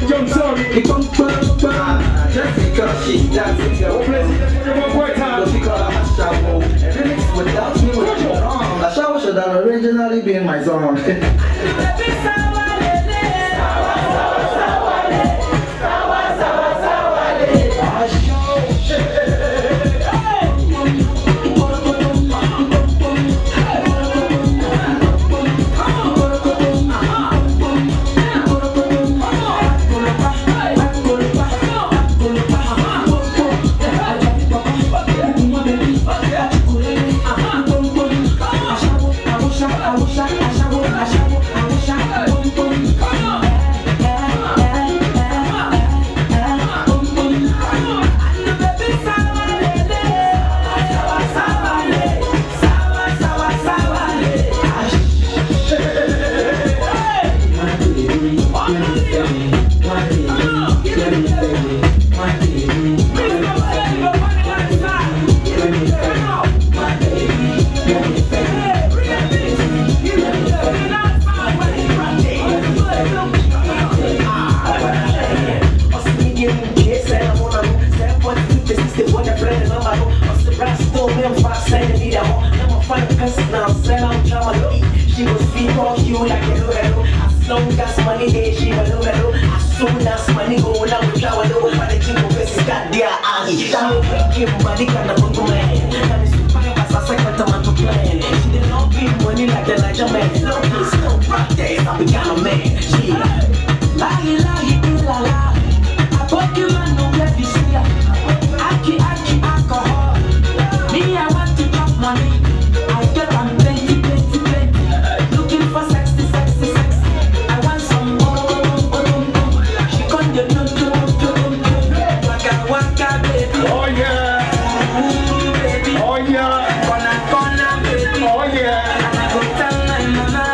Young son, it comes back. Just because she's dancing, girl. Don't she call her a shower? Remix without me was wrong. The shower should have originally been my song. She will speak of you like hello, hello. As long as money there, she will hello, hello. As soon as money go down, we travel over for the king of West. Got their eyes. She will make him body kind of good man. That is the fire, but I second time to plan. She did not give money like the Niger man. No, please, no practice. I become a man. She lie, la la. I bought you man, no let you see. Aki, alcohol. Me, I want to drop money. I get on plenty. Looking for sexy. I want some more. She con the waka baby. Oh yeah. Ooh, baby. Oh yeah. Gonna baby. Oh yeah. And I go tell my mama.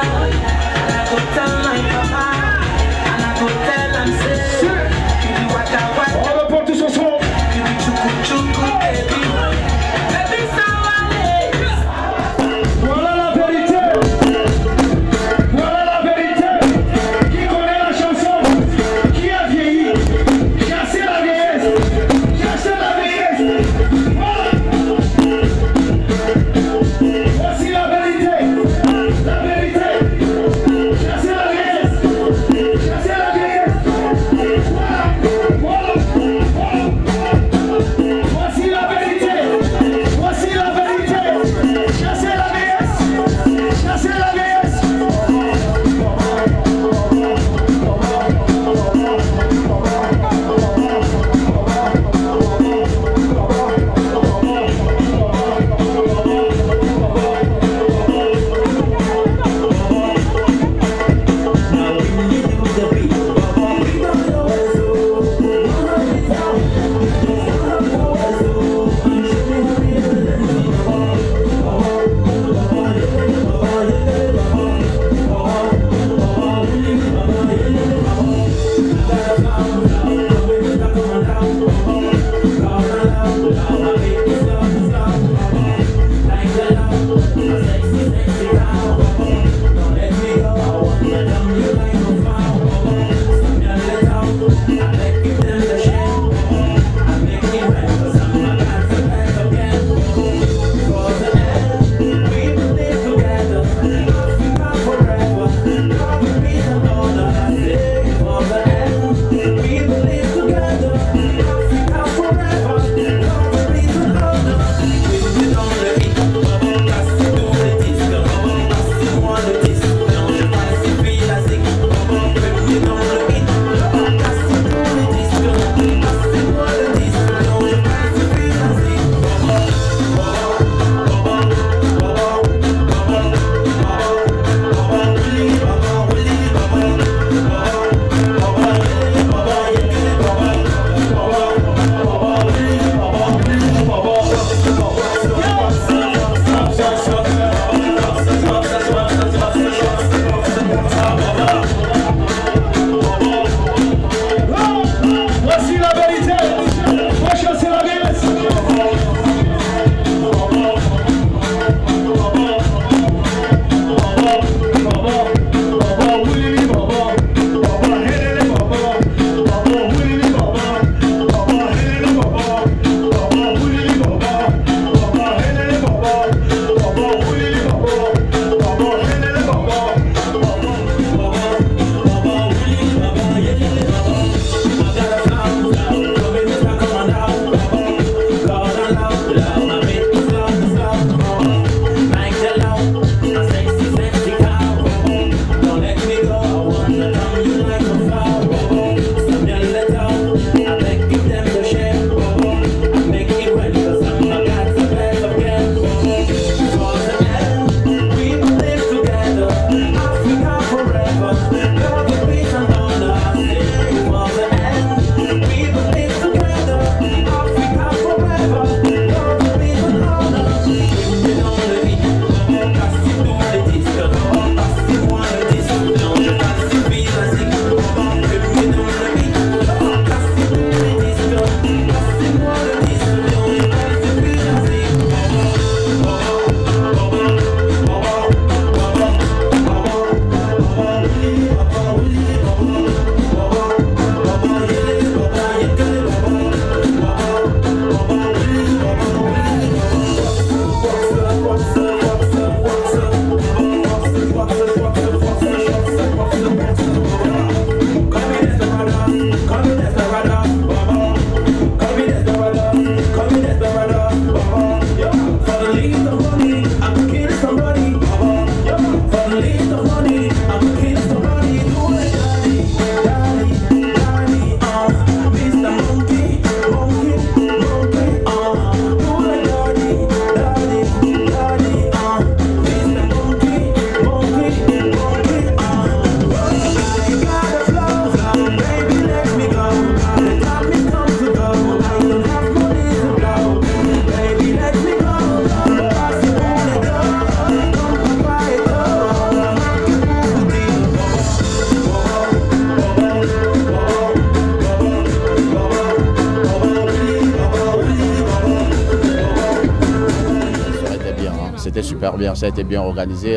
bien, ça a été bien organisé.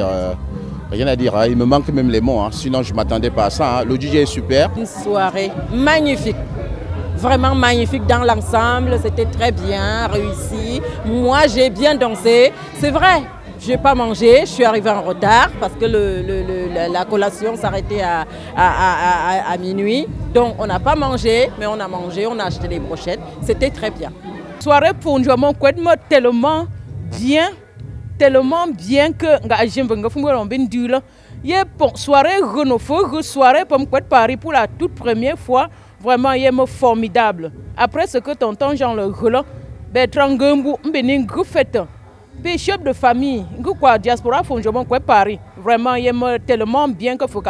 Rien à dire, hein. Il me manque même les mots, hein. Sinon je ne m'attendais pas à ça. Hein. Le DJ est super. Une soirée magnifique, vraiment magnifique dans l'ensemble, c'était très bien, réussi. Moi j'ai bien dansé, c'est vrai, je n'ai pas mangé, je suis arrivée en retard parce que la collation s'arrêtait à minuit. Donc on n'a pas mangé, mais on a mangé, on a acheté des brochettes, c'était très bien. Soirée pour Njouamon Kwet tellement bien que nga ajembenga fumwe ben dula ye bon soirée renofo soirée pour Kwet Paris pour la toute première fois vraiment yé formidable après ce que tonton Jean le Roland Bertrand Gembu mbeni fête puis chef de famille quoi diaspora pour Njouamon Kwet Paris vraiment yé tellement bien que faut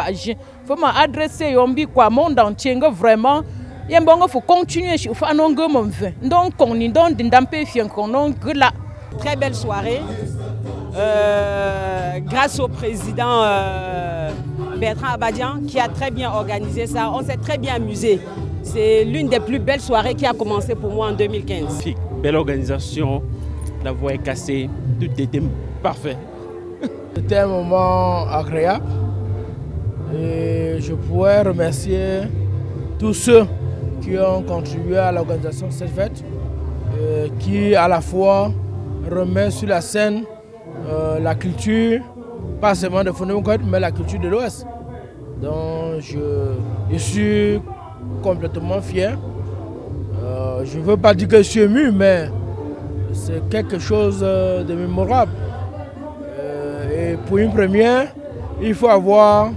m'adresser yombi quoi monde entier vraiment yé bon faut continuer faut anongo mon vin donc on y donne d'indampe fien qu'on là. Très belle soirée, grâce au président Bertrand Abadian qui a très bien organisé ça. On s'est très bien amusé. C'est l'une des plus belles soirées qui a commencé pour moi en 2015. Belle organisation, la voix est cassée, tout était parfait. C'était un moment agréable et je pourrais remercier tous ceux qui ont contribué à l'organisation de cette fête, qui à la fois remet sur la scène la culture, pas seulement de Fondé Moukouet, mais la culture de l'Ouest. Donc je suis complètement fier. Je ne veux pas dire que je suis ému, mais c'est quelque chose de mémorable. Et pour une première, il faut avoir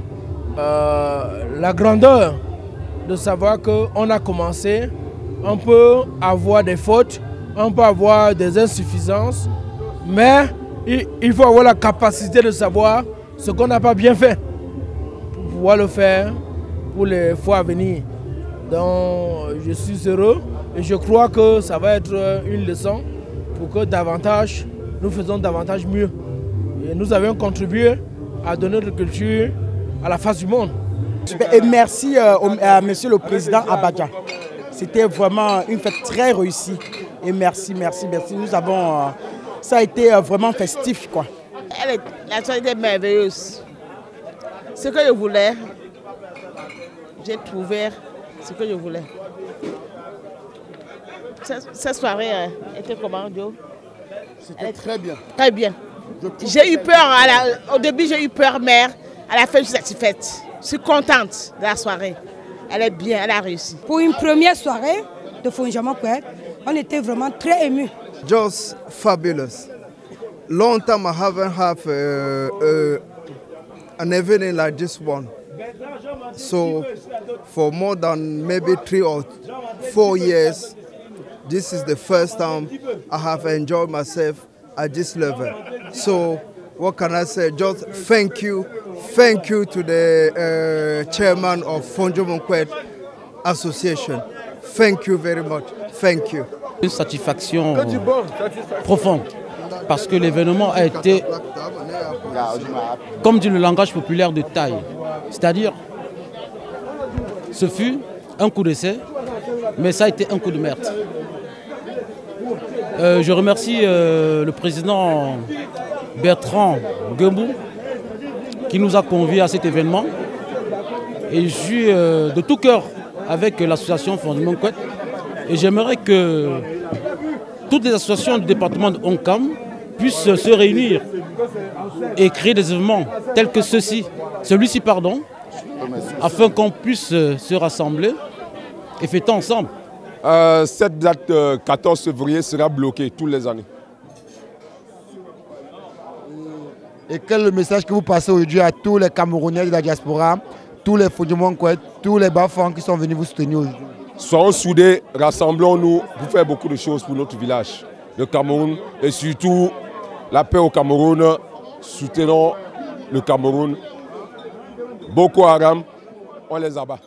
la grandeur de savoir qu'on a commencé, on peut avoir des fautes, on peut avoir des insuffisances, mais il faut avoir la capacité de savoir ce qu'on n'a pas bien fait pour pouvoir le faire pour les fois à venir. Donc je suis heureux et je crois que ça va être une leçon pour que davantage, nous faisons davantage mieux. Et nous avons contribué à donner notre culture à la face du monde. Et merci à Monsieur le Président Abadja. C'était vraiment une fête très réussie. Et merci. Nous avons, ça a été vraiment festif, quoi. La soirée était merveilleuse. Ce que je voulais, j'ai trouvé ce que je voulais. Cette soirée était comment, Joe? C'était très bien. Très bien. J'ai eu peur, au début j'ai eu peur, mais à la fin je suis satisfaite. Je suis contente de la soirée. Elle est bien, elle a réussi. Pour une première soirée de Njouamon Kwet, on était vraiment très émus. Just fabulous. Long time I haven't had an evening like this one. So for more than maybe 3 or 4 years, this is the first time I have enjoyed myself at this level. So what can I say? Just thank you to the chairman of Njouamon Kwet Association. Thank you very much. Thank you. Une satisfaction profonde parce que l'événement a été, comme dit le langage populaire, de taille. C'est-à-dire, ce fut un coup d'essai, mais ça a été un coup de merde. Je remercie le président Bertrand Gembu qui nous a conviés à cet événement. Et je suis de tout cœur avec l'association Njouamon Kwet. Et j'aimerais que toutes les associations du département de Onkam puissent se réunir et créer des événements tels que celui-ci, afin qu'on puisse se rassembler et fêter ensemble. Cette date 14 février sera bloquée tous les années. Et quel est le message que vous passez aujourd'hui à tous les Camerounais de la diaspora, tous les Njouamon Kwet, tous les Bafans qui sont venus vous soutenir aujourd'hui? Soyons soudés, rassemblons-nous pour faire beaucoup de choses pour notre village, le Cameroun, et surtout la paix au Cameroun. Soutenons le Cameroun. Boko Haram, on les abat.